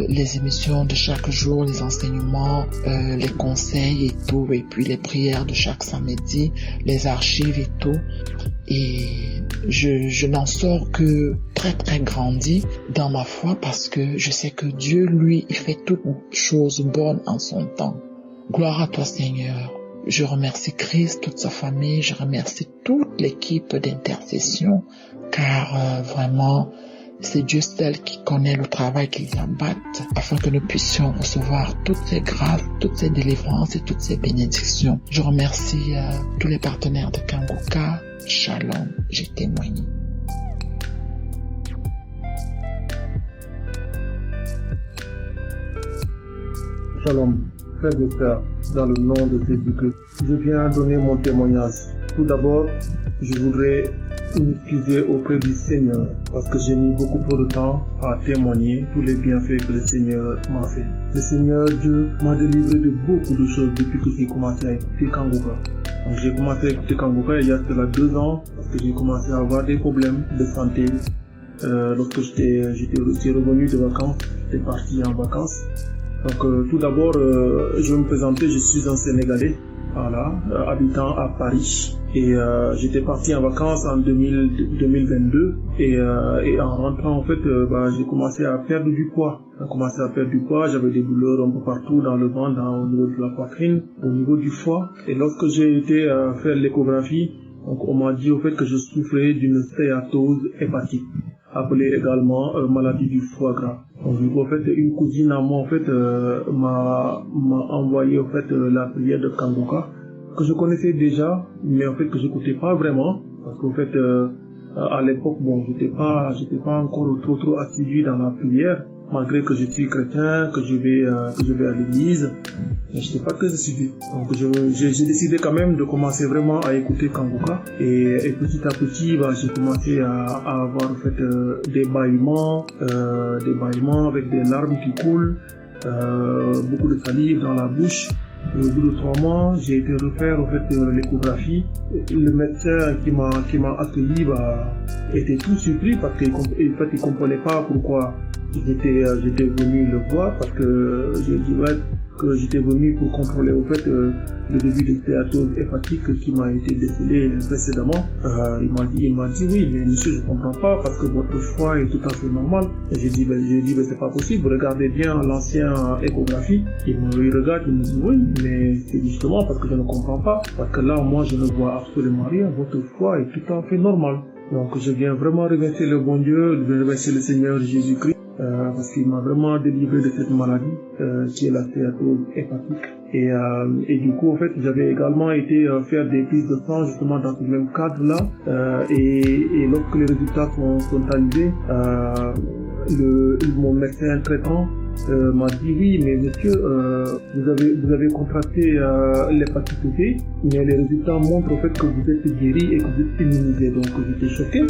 les émissions de chaque jour, les enseignements, les conseils et tout, et puis les prières de chaque samedi, les archives et tout. Et je n'en sors que très très grandi dans ma foi parce que je sais que Dieu, lui, il fait toutes choses bonnes en son temps. Gloire à toi Seigneur. Je remercie Christ, toute sa famille, je remercie toute l'équipe d'intercession car vraiment c'est Dieu seul qui connaît le travail qu'ils abattent afin que nous puissions recevoir toutes ces grâces, toutes ces délivrances et toutes ces bénédictions. Je remercie tous les partenaires de Kanguka. Shalom, j'ai témoigné. Shalom, frères et sœurs, dans le nom de Jésus-Christ, je viens donner mon témoignage. Tout d'abord, je voudrais m'excuser auprès du Seigneur parce que j'ai mis beaucoup trop de temps à témoigner tous les bienfaits que le Seigneur m'a fait. Le Seigneur Dieu m'a délivré de beaucoup de choses depuis que j'ai commencé à écouter Kanguka. Donc, j'ai commencé à écouter Kanguka il y a cela 2 ans parce que j'ai commencé à avoir des problèmes de santé. Lorsque j'étais revenu de vacances, j'étais parti en vacances. Donc tout d'abord, je vais me présenter, je suis un Sénégalais, voilà, habitant à Paris. Et j'étais parti en vacances en 2022 et en rentrant en fait, j'ai commencé à perdre du poids. J'avais des douleurs un peu partout dans le ventre, au niveau de la poitrine, au niveau du foie. Et lorsque j'ai été faire l'échographie, donc on m'a dit au fait que je souffrais d'une stéatose hépatique, appelée également maladie du foie gras. Donc du coup, en fait, une cousine à moi en fait m'a envoyé en fait la prière de Kanguka que je connaissais déjà, mais en fait que j'écoutais pas vraiment parce qu'en fait à l'époque j'étais pas encore trop assidu dans la prière, malgré que je suis chrétien, que je vais à l'église, mais je sais pas que je suivais. Donc j'ai décidé quand même de commencer vraiment à écouter Kanguka et petit à petit j'ai commencé à avoir en fait des bâillements avec des larmes qui coulent, beaucoup de salive dans la bouche. Et au bout de 3 mois, j'ai été refaire en fait l'échographie. Le médecin qui m'a accueilli était tout surpris parce qu'il comprenait pas pourquoi j'étais venu le voir, parce que j'ai dit que j'étais venu pour contrôler au fait le début de stéatose hépatique qui m'a été décelé précédemment. Il m'a dit oui, mais monsieur, je comprends pas parce que votre foie est tout à fait normal. Et j'ai dit c'est pas possible, regardez bien l'ancien échographie. Il regarde, il me dit oui, mais c'est justement parce que je ne comprends pas, parce que là moi je ne vois absolument rien, votre foie est tout à fait normal. Donc je viens vraiment remercier le bon Dieu, je viens remercier le Seigneur Jésus-Christ parce qu'il m'a vraiment délivré de cette maladie qui est la stéatose hépatique. Et du coup, en fait, j'avais également été faire des prises de sang justement dans ce même cadre-là. Et lorsque les résultats sont arrivés, mon médecin traitant m'a dit oui, mais monsieur, vous avez contracté l'hépatite B, mais les résultats montrent au fait que vous êtes guéri et que vous êtes immunisé. Donc j'étais choqué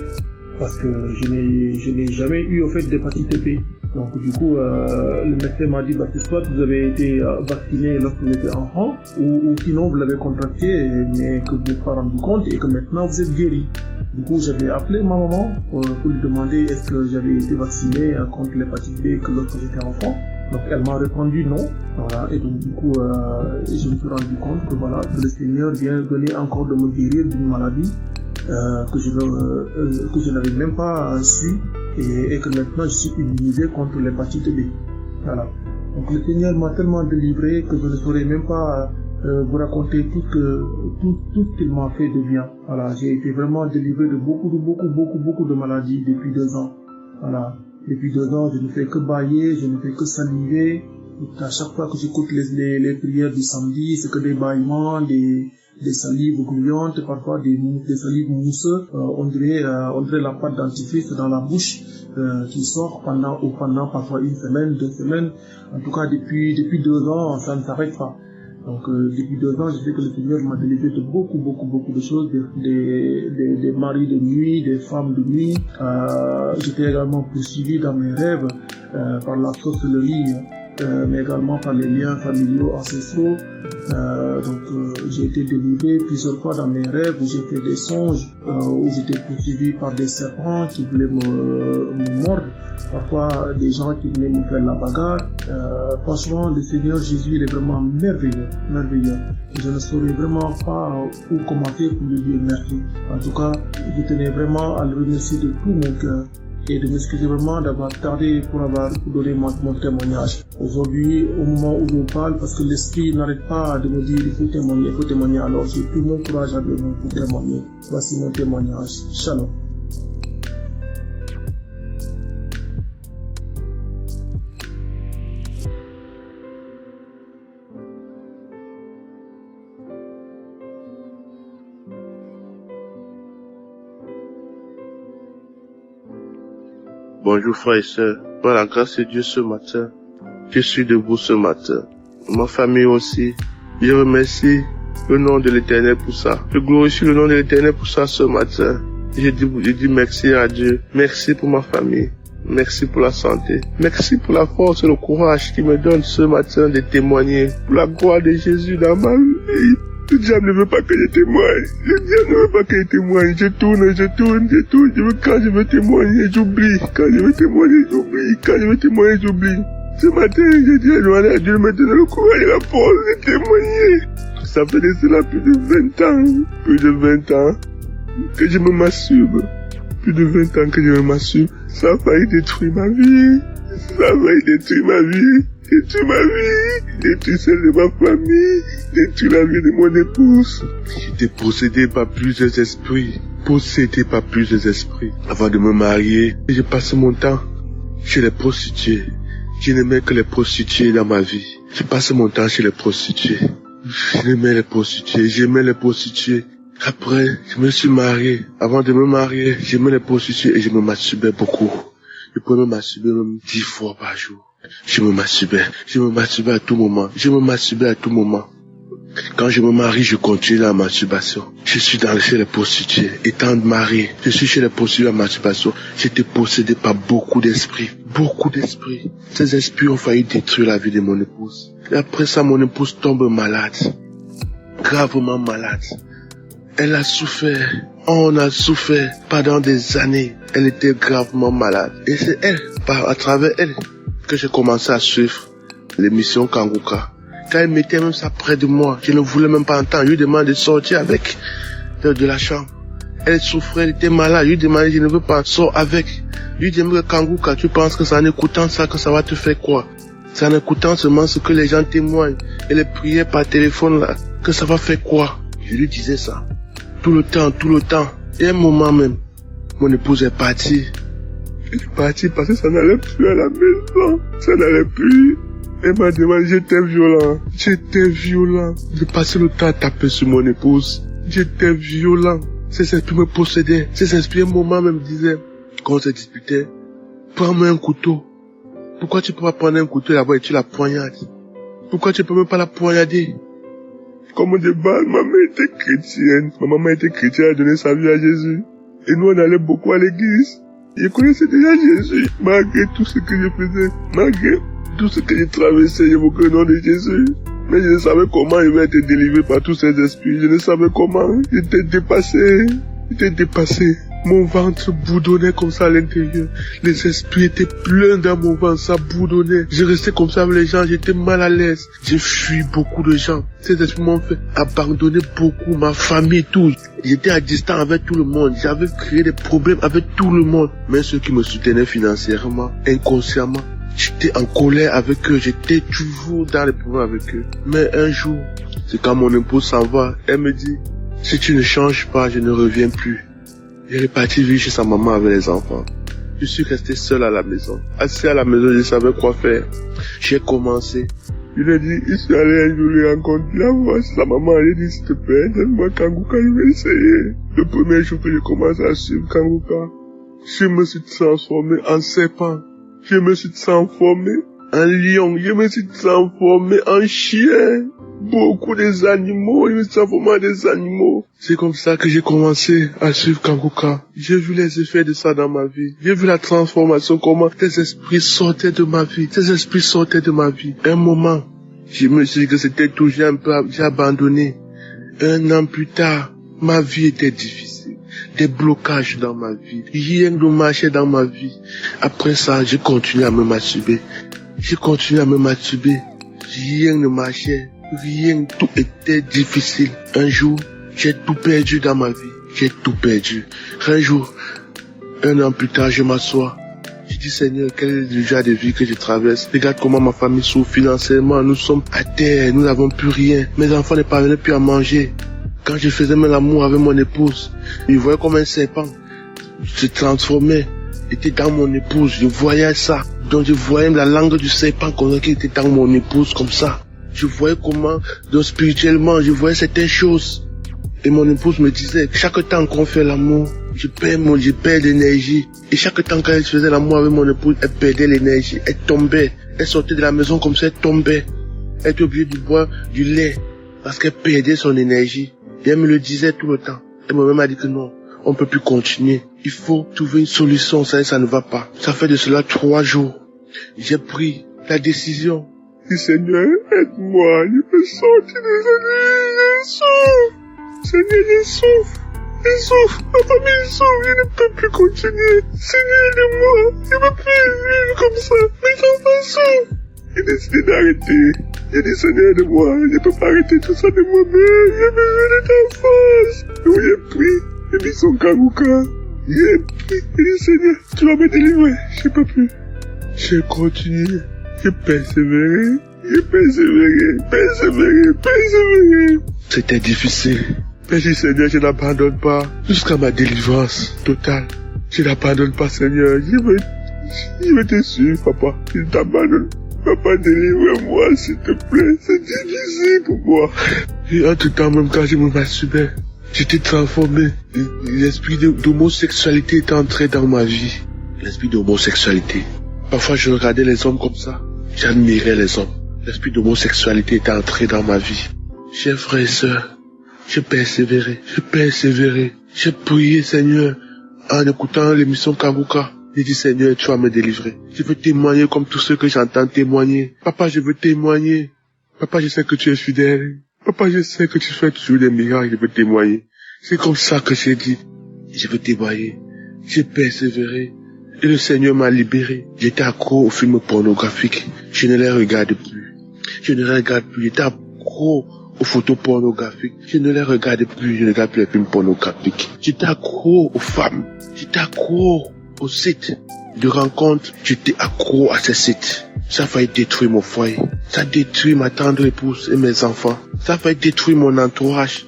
parce que je n'ai jamais eu au fait d'hépatite B. Donc du coup, le médecin m'a dit c'est soit vous avez été vacciné lorsque vous étiez enfant, ou sinon vous l'avez contracté mais que vous n'êtes pas rendu compte et que maintenant vous êtes guéri. Du coup, j'avais appelé ma maman pour lui demander est-ce que j'avais été vacciné contre l'hépatite B que lorsque j'étais enfant. Donc elle m'a répondu non. Voilà. Et donc du coup, je me suis rendu compte que voilà, que le Seigneur vient donner encore de me guérir d'une maladie que je n'avais même pas su et que maintenant je suis immunisé contre l'hépatite B. Voilà. Donc le Seigneur m'a tellement délivré que je ne saurais même pas vous raconter tout ce qu'il m'a fait de bien. Voilà, j'ai été vraiment délivré de beaucoup de maladies depuis 2 ans. Voilà, depuis 2 ans, je ne fais que bâiller, je ne fais que saliver. À chaque fois que j'écoute les prières du samedi, c'est que des bâillements, des salives gluantes, parfois des salives mousseuses. On dirait la pâte dentifrice dans la bouche qui sort pendant parfois 1 semaine, 2 semaines. En tout cas, depuis 2 ans, ça ne s'arrête pas. Donc depuis 2 ans, je sais que le Seigneur m'a délivré de beaucoup de choses, des maris de nuit, des femmes de nuit. J'étais également poursuivi dans mes rêves par la sorcellerie, mais également par les liens familiaux ancestraux. J'ai été délivré plusieurs fois dans mes rêves où j'ai fait des songes, où j'étais poursuivi par des serpents qui voulaient me mordre. Parfois des gens qui venaient me faire la bagarre. Franchement, le Seigneur Jésus, il est vraiment merveilleux. Je ne saurais vraiment pas où commencer pour lui dire merci. En tout cas, je tenais vraiment à le remercier de tout mon cœur et de m'excuser vraiment d'avoir tardé pour donner mon témoignage. Aujourd'hui, au moment où je parle, parce que l'esprit n'arrête pas de me dire il faut témoigner, alors j'ai tout mon courage à donner pour témoigner. Voici mon témoignage. Shalom. Bonjour frères et sœurs, par la grâce de Dieu ce matin, je suis debout ce matin. Ma famille aussi, je remercie le nom de l'Éternel pour ça. Je glorifie le nom de l'Éternel pour ça ce matin. Je dis merci à Dieu, merci pour ma famille, merci pour la santé, merci pour la force et le courage qu'il me donne ce matin de témoigner pour la gloire de Jésus dans ma vie. Le diable ne veut pas que je témoigne. Le diable ne veut pas que je témoigne. Je tourne. Quand je veux témoigner, j'oublie. Quand je veux témoigner, j'oublie. Ce matin, j'ai dit à Dieu de me donner le courage et la force de témoigner. Ça fait de cela plus de 20 ans que je me masturbe. Plus de 20 ans que je me masturbe. Ça a failli détruire ma vie. Détruire celle de ma famille, détruire la vie de mon épouse. J'étais possédé par plusieurs esprits. Avant de me marier, j'ai passé mon temps chez les prostituées. Je n'aimais que les prostituées dans ma vie. J'ai passé mon temps chez les prostituées. J'aimais les prostituées. Après, je me suis marié. Avant de me marier, j'aimais les prostituées et je me masturbais beaucoup. Je pouvais me masturber même 10 fois par jour. Je me masturbais à tout moment. Quand je me marie, je continue la masturbation. Je suis chez les prostituées. Étant marié, je suis chez les prostituées à la masturbation. J'étais possédé par beaucoup d'esprits. Ces esprits ont failli détruire la vie de mon épouse. Et après ça, mon épouse tombe malade. Gravement malade. Elle a souffert. On a souffert pendant des années. Elle était gravement malade. Et c'est elle, à travers elle, que j'ai commencé à suivre l'émission Kanguka. Quand elle mettait même ça près de moi, je ne voulais même pas entendre. Je lui demandais de sortir avec de la chambre. Elle souffrait, elle était malade. Je lui demandais, je ne veux pas, sors avec. Je lui demandais, Kangouka, tu penses que c'est en écoutant ça que ça va te faire quoi? C'est en écoutant seulement ce que les gens témoignent et les prières par téléphone là, que ça va faire quoi? Je lui disais ça. Tout le temps. Et à un moment même, mon épouse est partie. Elle est partie parce que ça n'allait plus à la maison. Ça n'allait plus. Elle m'a demandé, j'étais violent. J'ai passé le temps à taper sur mon épouse. J'étais violent. Ces esprits me possédaient. Ces esprits, un moment même disaient, quand on se disputait, prends-moi un couteau. Pourquoi tu peux pas prendre un couteau là-bas et tu la poignardes? Pourquoi tu peux même pas la poignarder? Comme de base, ma mère était chrétienne. Ma maman était chrétienne, elle a donné sa vie à Jésus. Et nous, on allait beaucoup à l'église. Je connaissais déjà Jésus. Malgré tout ce que je faisais, malgré tout ce que j'ai traversé, j'évoquais le nom de Jésus. Mais je ne savais comment il va être délivré par tous ces esprits. Je ne savais comment. J'étais dépassé. Mon ventre bourdonnait comme ça à l'intérieur. Les esprits étaient pleins dans mon ventre, ça bourdonnait. Je restais comme ça avec les gens, j'étais mal à l'aise. J'ai fui beaucoup de gens. Ces esprits m'ont fait abandonner beaucoup, ma famille, tout. J'étais à distance avec tout le monde. J'avais créé des problèmes avec tout le monde. Mais ceux qui me soutenaient financièrement, inconsciemment, j'étais en colère avec eux. J'étais toujours dans les problèmes avec eux. Mais un jour, c'est quand mon épouse s'en va, elle me dit, si tu ne changes pas, je ne reviens plus. Elle est partie vivre chez sa maman avec les enfants. Je suis resté seul à la maison. Assis à la maison, je savais quoi faire. J'ai commencé. Je lui ai dit, je suis allé un jour lui rencontrer la voix. Sa maman, elle a dit, s'il te plaît, donne-moi Kangouka, je vais essayer. Le premier jour que j'ai commencé à suivre Kangouka, je me suis transformé en serpent. Je me suis transformé en lion. Je me suis transformé en chien. Beaucoup des animaux, je me suis transformé en des animaux. C'est comme ça que j'ai commencé à suivre Kangouka. J'ai vu les effets de ça dans ma vie. J'ai vu la transformation, comment ces esprits sortaient de ma vie. Ces esprits sortaient de ma vie. Un moment, je me suis dit que c'était tout, j'ai abandonné. Un an plus tard, ma vie était difficile. Des blocages dans ma vie. Rien ne marchait dans ma vie. Après ça, j'ai continué à me masturber. Rien ne marchait. Rien, tout était difficile. Un jour, j'ai tout perdu dans ma vie. Un jour, un an plus tard, je m'assois. Je dis, Seigneur, quel est le genre de vie que je traverse? Regarde comment ma famille souffre financièrement. Nous sommes à terre, nous n'avons plus rien. Mes enfants ne parvenaient plus à manger. Quand je faisais même l'amour avec mon épouse, je voyais comme un serpent se transformait, était dans mon épouse. Je voyais ça. Donc je voyais la langue du serpent qui était dans mon épouse comme ça. Je voyais comment, donc spirituellement, je voyais certaines choses. Et mon épouse me disait, chaque temps qu'on fait l'amour, je perds l'énergie. Et chaque temps quand elle faisait l'amour avec mon épouse, elle perdait l'énergie. Elle tombait. Elle sortait de la maison comme ça, elle tombait. Elle était obligée de boire du lait parce qu'elle perdait son énergie. Et elle me le disait tout le temps. Elle m'a dit que non, on peut plus continuer. Il faut trouver une solution, ça ne va pas. Ça fait de cela 3 jours. J'ai pris la décision. Seigneur, aide-moi, je peux sortir des années, je souffre. Seigneur, je souffre, ma famille souffre, je ne peux plus continuer. Seigneur, aide-moi, je ne peux plus vivre comme ça, mes enfants souffrent. J'ai décidé d'arrêter. J'ai dit, Seigneur, aide-moi, je ne peux pas arrêter tout ça de moi-même, j'ai besoin de ta force. Donc j'ai pris, j'ai mis son Kangouka, j'ai pris, j'ai dit, Seigneur, tu vas me délivrer, je ne peux plus. J'ai continué. J'ai persévéré. C'était difficile. Mais j'ai dit, Seigneur, je n'abandonne pas jusqu'à ma délivrance totale. Je n'abandonne pas, Seigneur. Je vais te suivre, papa. Je t'abandonne. Papa, délivre-moi, s'il te plaît. C'est difficile pour moi. Et en tout temps, même quand je me masturbais, j'étais transformé. L'esprit d'homosexualité était entré dans ma vie. L'esprit d'homosexualité. Parfois, je regardais les hommes comme ça. J'admirais les hommes. L'esprit d'homosexualité était entré dans ma vie. Chers frères et sœurs, j'ai persévéré. J'ai prié, Seigneur, en écoutant l'émission Kangouka. J'ai dit, Seigneur, tu vas me délivrer. Je veux témoigner comme tous ceux que j'entends témoigner. Papa, je veux témoigner. Papa, je sais que tu es fidèle. Papa, je sais que tu fais toujours des miracles. Je veux témoigner. C'est comme ça que j'ai dit. Je veux témoigner. J'ai persévéré. Et le Seigneur m'a libéré. J'étais accro aux films pornographiques. Je ne les regarde plus. Je ne les regarde plus. J'étais accro aux photos pornographiques. Je ne les regarde plus. Je ne regarde plus les films pornographiques. J'étais accro aux femmes. J'étais accro aux sites de rencontres. J'étais accro à ces sites. Ça a failli détruire mon foyer. Ça a détruit ma tendre épouse et mes enfants. Ça a failli détruire mon entourage.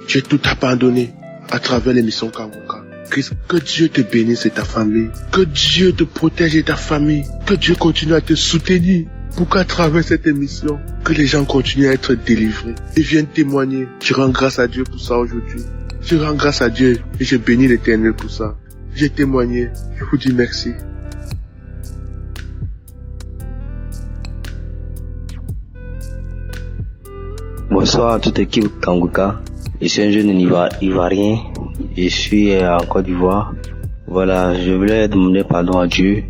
J'ai tout abandonné à travers l'émission Kanguka. Christ, que Dieu te bénisse et ta famille. Que Dieu te protège et ta famille. Que Dieu continue à te soutenir. Pour qu'à travers cette émission, que les gens continuent à être délivrés et viennent témoigner. Je rends grâce à Dieu pour ça aujourd'hui. Je rends grâce à Dieu et je bénis l'Éternel pour ça. J'ai témoigné. Je vous dis merci. Bonsoir à toute l'équipe Kanguka. Je suis un jeune ivoirien. Je suis en Côte d'Ivoire. Voilà, je voulais demander pardon à Dieu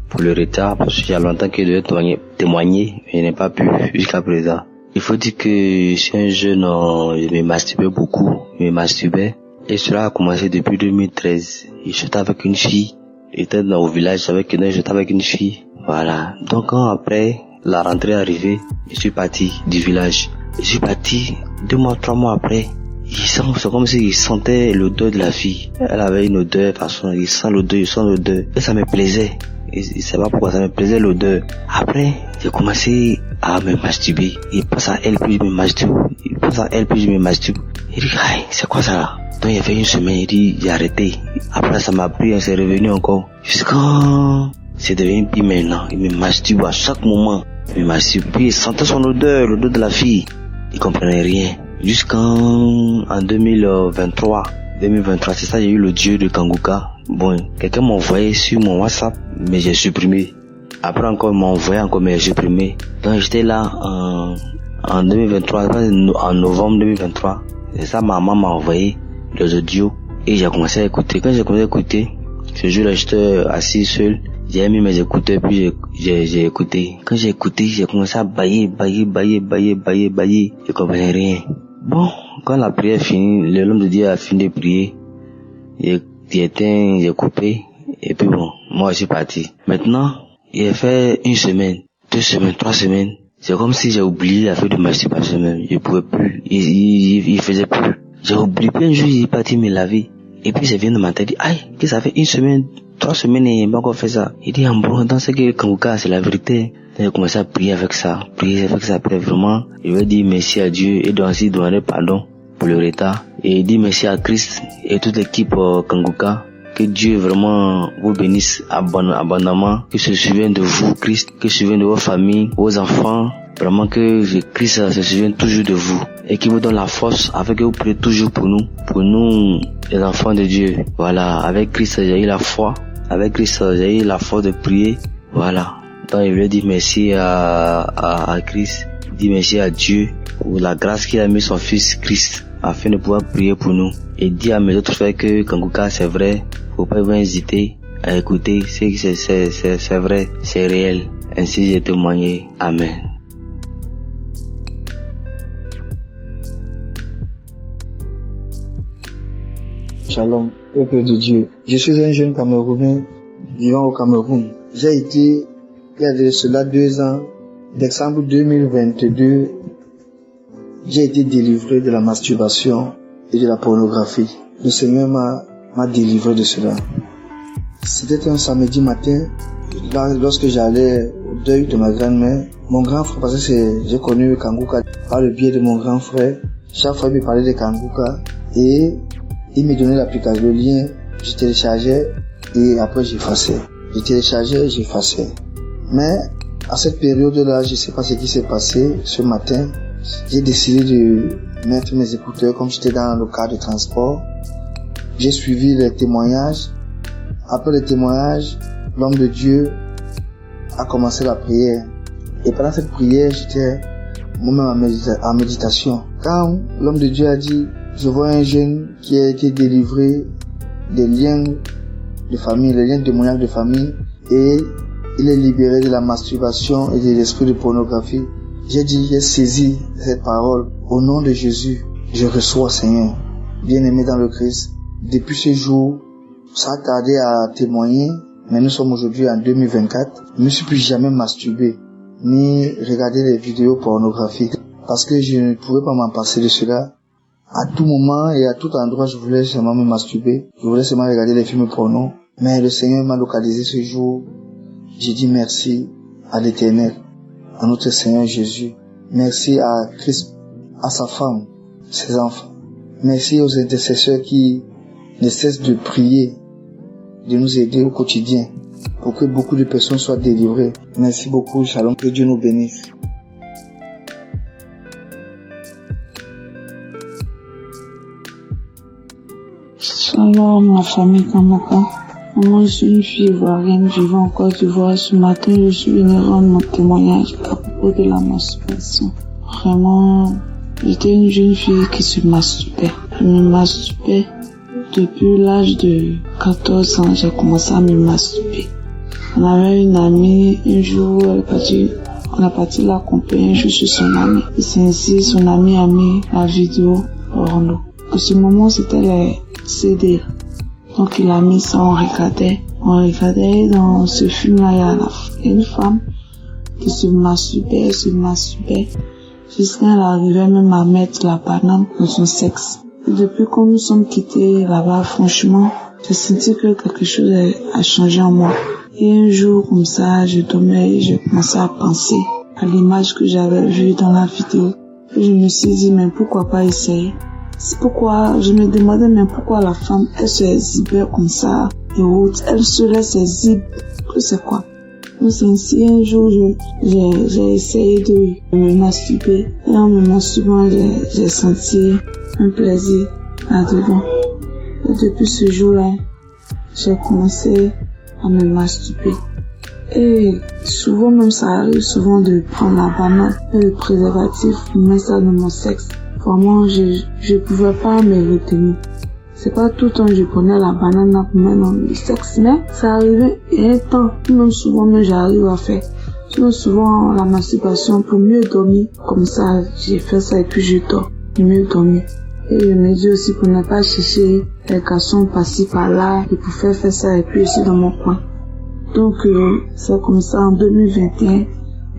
pour le retard parce qu'il y a longtemps que je devais témoigner, mais je n'ai pas pu jusqu'à présent. Il faut dire que je suis un jeune, je me masturbais beaucoup, et cela a commencé depuis 2013. J'étais avec une fille, j'étais au village j'étais avec une fille. Voilà. Donc quand après la rentrée est arrivée, je suis parti du village. Je suis parti 2 mois, 3 mois après. C'est comme si il sentait l'odeur de la fille. Elle avait une odeur, de toute façon, il sent l'odeur. Et ça me plaisait. Je sais pas pourquoi ça me plaisait l'odeur. Après, j'ai commencé à me masturber. Il passe à elle, puis je me masturbe. Il passe à elle, puis je me masturbe. Il dit, aïe, c'est quoi ça là? Donc il y a fait 1 semaine, il dit, j'ai arrêté. Après ça m'a pris, c'est revenu encore. Jusqu'à c'est devenu pire maintenant. Il me masturbe à chaque moment. Il me masturbe. Puis il sentait son odeur, l'odeur de la fille. Il comprenait rien. Jusqu'en 2023, c'est ça, j'ai eu l'audio de Kanguka. Bon, quelqu'un m'a envoyé sur mon WhatsApp, mais j'ai supprimé. Après encore, il m'a envoyé encore, mais j'ai supprimé. Donc j'étais là en 2023, en novembre 2023. C'est ça, ma maman m'a envoyé les audios et j'ai commencé à écouter. Quand j'ai commencé à écouter, ce jour-là, j'étais assis seul. J'ai mis mes écouteurs, puis j'ai écouté. Quand j'ai écouté, j'ai commencé à bailler. Je comprenais rien. Bon, quand la prière finit, l'homme de Dieu a fini de prier. J'ai éteint, j'ai coupé. Et puis bon, moi je suis parti. Maintenant, il a fait 1 semaine, 2 semaines, 3 semaines. C'est comme si j'ai oublié la fête de masturbation même. Je pouvais plus. Il faisait plus. J'ai oublié. Puis un jour, il est parti me laver. Et puis ça vient de ma tête, dit, aïe, que ça fait 1 semaine, 3 semaines et il m'a encore fait ça. Il dit, en bon, dans ce que Kanguka, c'est la vérité. J'ai commencé à prier avec ça. Prier vraiment. Je vais dire merci à Dieu et donc ainsi demander pardon pour le retard. Et dire merci à Christ et toute l'équipe Kanguka. Que Dieu vraiment vous bénisse abondamment. Que se souvienne de vous, Christ. Que se souvienne de vos familles, vos enfants. Vraiment que Christ se souvienne toujours de vous. Et qu'il vous donne la force afin que vous priez toujours pour nous, les enfants de Dieu. Voilà. Avec Christ, j'ai eu la foi. Avec Christ, j'ai eu la force de prier. Voilà. Donc, je veux dire merci à Christ. Dire merci à Dieu pour la grâce qu'il a mis son fils Christ afin de pouvoir prier pour nous. Et dire à mes autres frères que Kanguka, c'est vrai. Faut pas hésiter à écouter. C'est vrai. C'est réel. Ainsi, j'ai témoigné. Amen. Shalom, peuple de Dieu. Je suis un jeune Camerounais vivant au Cameroun. J'ai été, il y a de cela 2 ans, décembre 2022, j'ai été délivré de la masturbation et de la pornographie. Le Seigneur m'a délivré de cela. C'était un samedi matin, là, lorsque j'allais au deuil de ma grand-mère. Mon grand frère, parce que j'ai connu Kanguka par le biais de mon grand frère. Chaque fois, il me parlait de Kanguka et il me donnait l'application, le lien, je téléchargeais et après j'effaçais. Je téléchargeais et j'effaçais. Mais à cette période-là, je ne sais pas ce qui s'est passé. Ce matin, j'ai décidé de mettre mes écouteurs comme j'étais dans le car de transport. J'ai suivi les témoignages. Après les témoignages, l'homme de Dieu a commencé la prière. Et pendant cette prière, j'étais moi-même en méditation. Quand l'homme de Dieu a dit, je vois un jeune qui a été délivré des liens de famille, les liens démoniaques de famille, et il est libéré de la masturbation et de l'esprit de pornographie. J'ai saisi cette parole. Au nom de Jésus, je reçois, Seigneur. Bien-aimé dans le Christ, depuis ce jour, ça a tardé à témoigner, mais nous sommes aujourd'hui en 2024. Je ne me suis plus jamais masturbé. ni regarder les vidéos pornographiques, parce que je ne pouvais pas m'en passer de cela. À tout moment et à tout endroit, je voulais seulement me masturber, je voulais seulement regarder les films porno. Mais le Seigneur m'a localisé ce jour. J'ai dit merci à l'Éternel, à notre Seigneur Jésus. Merci à Christ, à sa femme, ses enfants. Merci aux intercesseurs qui ne cessent de prier, de nous aider au quotidien pour que beaucoup de personnes soient délivrées. Merci beaucoup, shalom, que Dieu nous bénisse. Shalom, ma famille Kamaka. Moi, je suis une fille ivoirienne vivant en Côte d'Ivoire. Ce matin, je suis venue rendre mon témoignage à propos de la masturbation. Vraiment, j'étais une jeune fille qui se masturbait. Je me masturbais depuis l'âge de 14 ans. J'ai commencé à me masturber. On avait une amie, un jour, on a parti l'accompagner un jour chez son amie. Et c'est ainsi, son amie a mis la vidéo porno. À ce moment, c'était les CD. Donc il a mis ça, on regardait dans ce film-là, il y a une femme qui se masturbait, jusqu'à elle arrivait même à mettre la banane dans son sexe. Et depuis que nous sommes quittés là-bas, franchement, j'ai senti que quelque chose a changé en moi. Et un jour, comme ça, je dormais et je commençais à penser à l'image que j'avais vue dans la vidéo. Et je me suis dit, mais pourquoi pas essayer? C'est pourquoi je me demandais même pourquoi la femme, elle se exhibait comme ça, et autres, elle se laisse exhiber, que c'est quoi. Donc c'est ainsi, un jour, j'ai essayé de me masturber, et en me masturbant, j'ai senti un plaisir là-dedans. Et depuis ce jour-là, j'ai commencé à me masturber. Et souvent même ça arrive souvent de prendre la banane et le préservatif, de mettre ça dans mon sexe. Vraiment, je pouvais pas me retenir. C'est pas tout le temps que je prenais la banane pour mettre dans le sexe, mais ça arrivait et un temps, même souvent même j'arrive à faire. Sinon souvent la masturbation pour mieux dormir, comme ça j'ai fait ça et puis je dors, pour mieux dormir. Et je me dis aussi pour ne pas chercher les garçons par-ci par-là et pour faire ça et puis aussi dans mon coin. Donc c'est comme ça en 2021,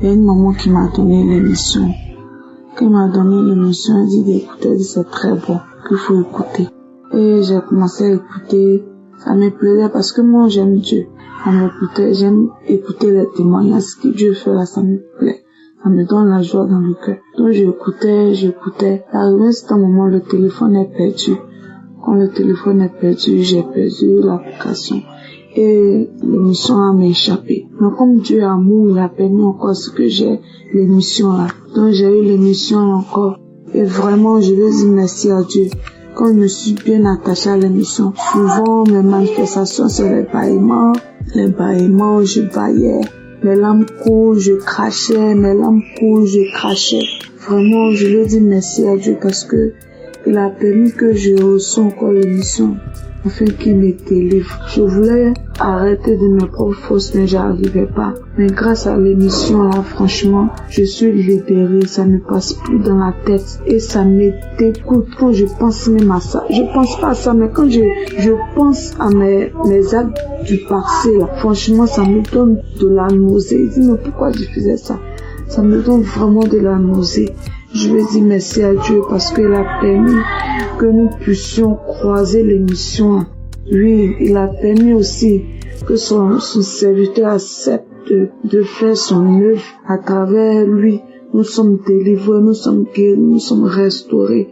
il y a une maman qui m'a donné l'émission. Quand elle m'a donné l'émission, elle dit d'écouter, elle dit c'est très bon, qu'il faut écouter. Et j'ai commencé à écouter, ça me plaisait parce que moi j'aime Dieu. J'aime écouter les témoignages, ce que Dieu fait là, ça me plaît. Ça me donne la joie dans le cœur. Donc j'écoutais. Arrivé à un moment, le téléphone est perdu. Quand le téléphone est perdu, j'ai perdu l'application. Et l'émission a m'échappé. Mais comme Dieu est amour, il a permis encore ce que j'ai l'émission là. Donc j'ai eu l'émission encore. Et vraiment, je veux dire merci à Dieu. Quand je me suis bien attachée à l'émission, souvent mes manifestations c'est les bâillements, je baillais, mes lampes courent, je crachais, Vraiment, je veux dire merci à Dieu parce que il a permis que je reçois encore l'émission. Afin qu'il me délivre. Je voulais arrêter de mes propres forces, mais j'arrivais pas. Mais grâce à l'émission là, franchement, je suis libérée. Ça ne passe plus dans la tête et ça me dégoûte quand je pense même à ça. Je pense pas à ça, mais quand je pense à mes actes du passé là, franchement, ça me donne de la nausée. Je dis mais pourquoi je faisais ça? Ça me donne vraiment de la nausée. Je veux dire merci à Dieu parce qu'il a permis que nous puissions croiser l'émission. Oui, il a permis aussi que son serviteur accepte de faire son œuvre à travers lui. Nous sommes délivrés, nous sommes guéris, nous sommes restaurés.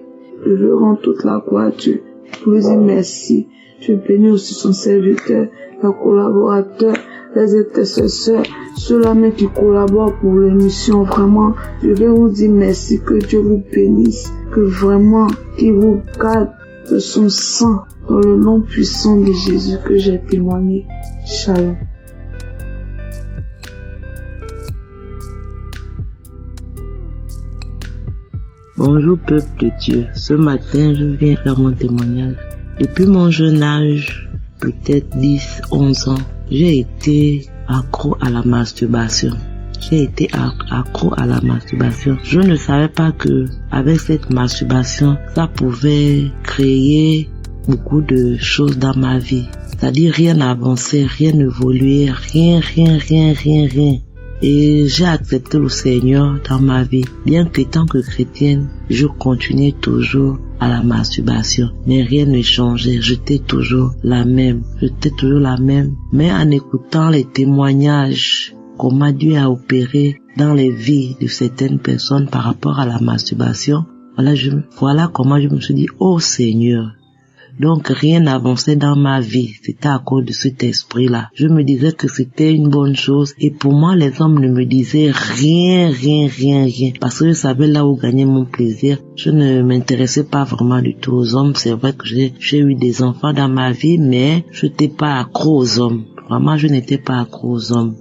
Je veux rendre toute la gloire à Dieu. Je vous dis merci. Je bénis aussi son serviteur, les collaborateurs, les intercesseurs, ceux-là même qui collaborent pour l'émission. Vraiment, je vais vous dire merci, que Dieu vous bénisse, que vraiment, qu'il vous garde de son sang dans le nom puissant de Jésus que j'ai témoigné. Shalom. Bonjour peuple de Dieu, ce matin je viens faire mon témoignage. Depuis mon jeune âge, peut-être 10-11 ans, j'ai été accro à la masturbation. Je ne savais pas que avec cette masturbation, ça pouvait créer beaucoup de choses dans ma vie. C'est-à-dire rien n'avançait, rien n'évoluait, rien. et j'ai accepté le Seigneur dans ma vie. Bien qu'étant que chrétienne, je continuais toujours à la masturbation, mais rien ne changeait. J'étais toujours la même. Mais en écoutant les témoignages, comment Dieu a opéré dans les vies de certaines personnes par rapport à la masturbation, voilà comment je me suis dit, oh Seigneur. Donc rien n'avançait dans ma vie, c'était à cause de cet esprit-là. Je me disais que c'était une bonne chose et pour moi les hommes ne me disaient rien, parce que je savais là où gagner mon plaisir. Je ne m'intéressais pas vraiment du tout aux hommes. C'est vrai que j'ai eu des enfants dans ma vie, mais je n'étais pas accro aux hommes. Vraiment, je n'étais pas accro aux hommes.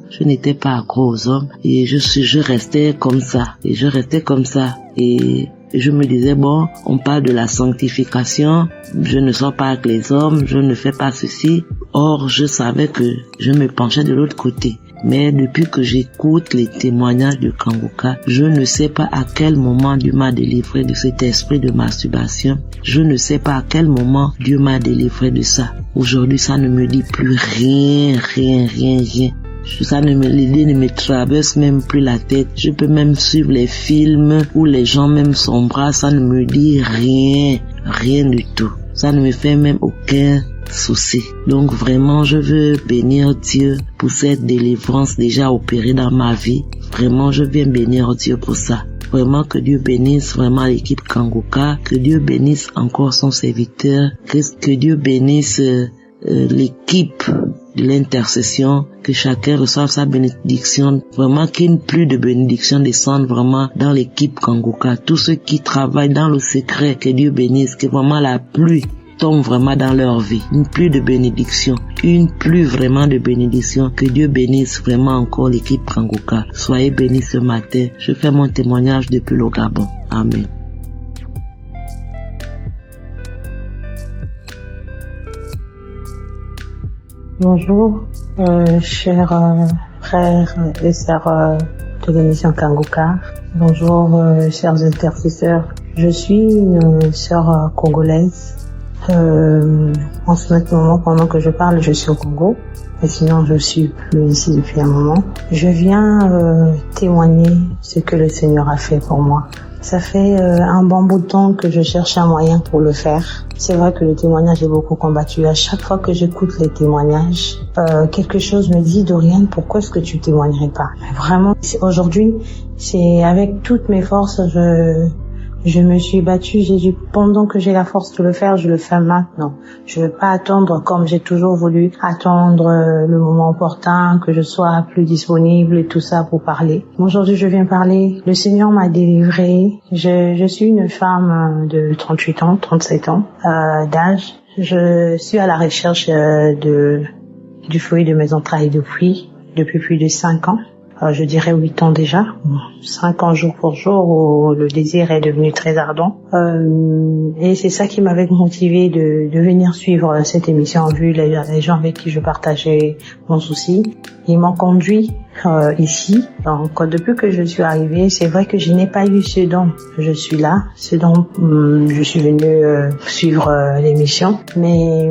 Et je restais comme ça. Et je me disais, bon, on parle de la sanctification, je ne sors pas avec les hommes, je ne fais pas ceci. Or, je savais que je me penchais de l'autre côté. Mais depuis que j'écoute les témoignages de Kangoka, je ne sais pas à quel moment Dieu m'a délivré de cet esprit de masturbation. Je ne sais pas à quel moment Dieu m'a délivré de ça. Aujourd'hui, ça ne me dit plus rien. L'idée ne me traverse même plus la tête. Je peux même suivre les films où les gens même s'embrassent, ça ne me dit rien du tout. Ça ne me fait même aucun souci. Donc vraiment, je veux bénir Dieu pour cette délivrance déjà opérée dans ma vie. Vraiment, je viens bénir Dieu pour ça. Vraiment que Dieu bénisse vraiment l'équipe Kangoka, que Dieu bénisse encore son serviteur, que Dieu bénisse l'équipe de l'intercession, que chacun reçoive sa bénédiction, vraiment qu'une pluie de bénédiction descende vraiment dans l'équipe Kangoka. Tous ceux qui travaillent dans le secret, que Dieu bénisse, que vraiment la pluie tombe vraiment dans leur vie. Une pluie de bénédiction, que Dieu bénisse vraiment encore l'équipe Kangoka. Soyez bénis ce matin. Je fais mon témoignage depuis le Gabon. Amen. Bonjour, chers frères et sœurs de l'émission Kangoka. Bonjour, chers intercesseurs. Je suis une sœur congolaise. En ce moment, pendant que je parle, je suis au Congo. Mais sinon, je suis plus ici depuis un moment. Je viens témoigner ce que le Seigneur a fait pour moi. Ça fait un bon bout de temps que je cherche un moyen pour le faire. C'est vrai que le témoignage est beaucoup combattu. À chaque fois que j'écoute les témoignages, quelque chose me dit, Doriane, pourquoi est-ce que tu témoignerais pas? Vraiment, aujourd'hui, c'est avec toutes mes forces, je me suis battue, j'ai dit, pendant que j'ai la force de le faire, je le fais maintenant. Je veux pas attendre comme j'ai toujours voulu, attendre le moment opportun, que je sois plus disponible et tout ça pour parler. Aujourd'hui, je viens parler. Le Seigneur m'a délivrée. Je suis une femme de 38 ans, 37 ans d'âge. Je suis à la recherche du fruit de mes entrailles depuis plus de 5 ans. Je dirais 8 ans déjà, 5 ans jour pour jour où le désir est devenu très ardent. Et c'est ça qui m'avait motivé de venir suivre cette émission, vu les gens avec qui je partageais mon souci. Ils m'ont conduit ici. Donc depuis que je suis arrivée, c'est vrai que je n'ai pas eu ce dont je suis là, ce dont je suis venue suivre l'émission. Mais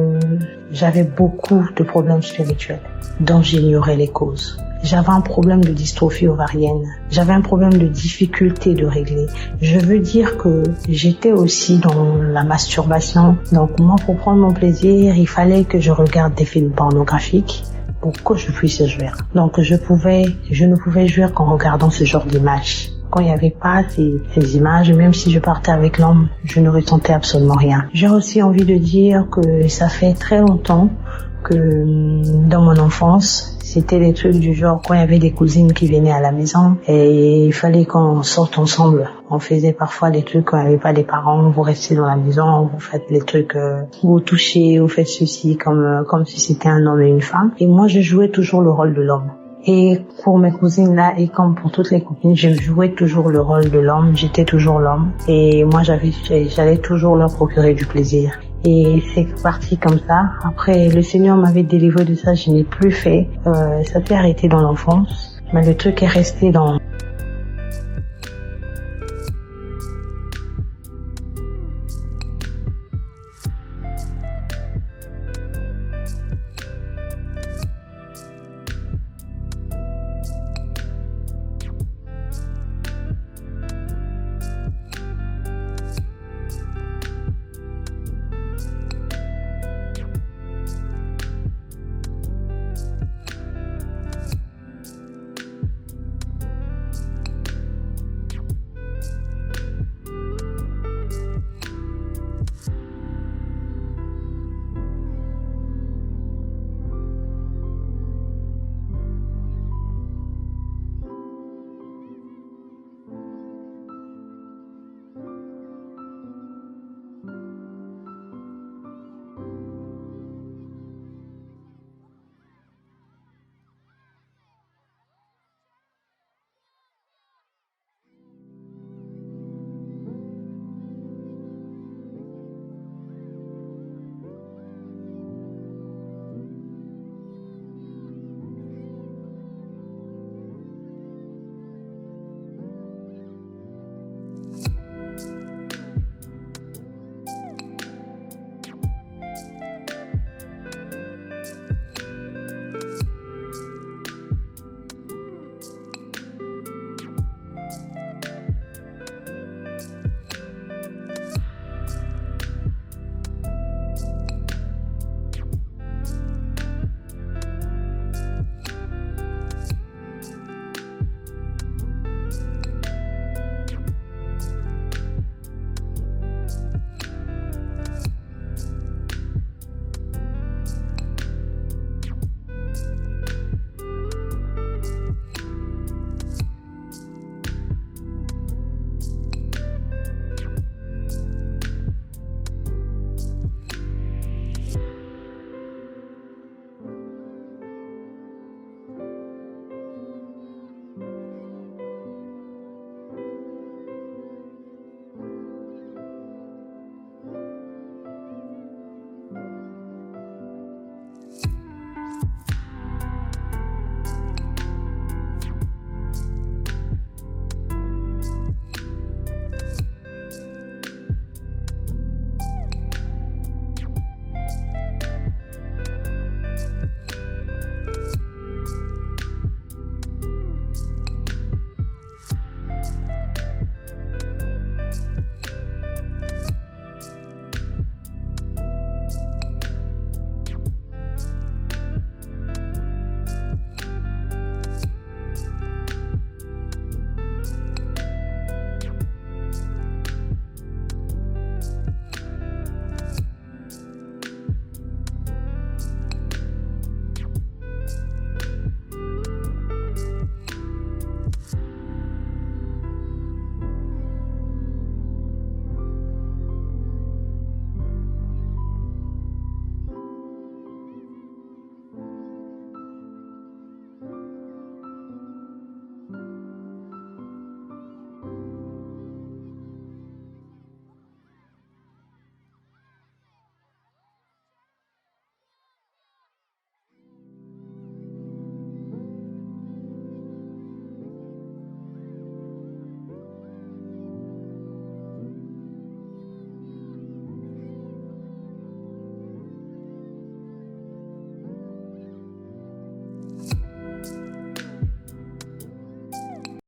j'avais beaucoup de problèmes spirituels dont j'ignorais les causes. J'avais un problème de dystrophie ovarienne. J'avais un problème de difficulté de régler. Je veux dire que j'étais aussi dans la masturbation. Donc moi, pour prendre mon plaisir, il fallait que je regarde des films pornographiques pour que je puisse jouir. Donc je ne pouvais jouir qu'en regardant ce genre d'images. Quand il n'y avait pas ces images, même si je partais avec l'homme, je ne ressentais absolument rien. J'ai aussi envie de dire que ça fait très longtemps que dans mon enfance, c'était des trucs du genre quand il y avait des cousines qui venaient à la maison et il fallait qu'on sorte ensemble. On faisait parfois des trucs quand il n'y avait pas des parents, vous restez dans la maison, vous faites les trucs, vous touchez, vous faites ceci comme si c'était un homme et une femme. Et moi, je jouais toujours le rôle de l'homme. Et pour mes cousines là, et comme pour toutes les copines, je jouais toujours le rôle de l'homme, j'étais toujours l'homme. Et moi, j'allais toujours leur procurer du plaisir. Et c'est parti comme ça. Après, le Seigneur m'avait délivré de ça, je n'ai plus fait. Ça s'est arrêté dans l'enfance. Mais le truc est resté dans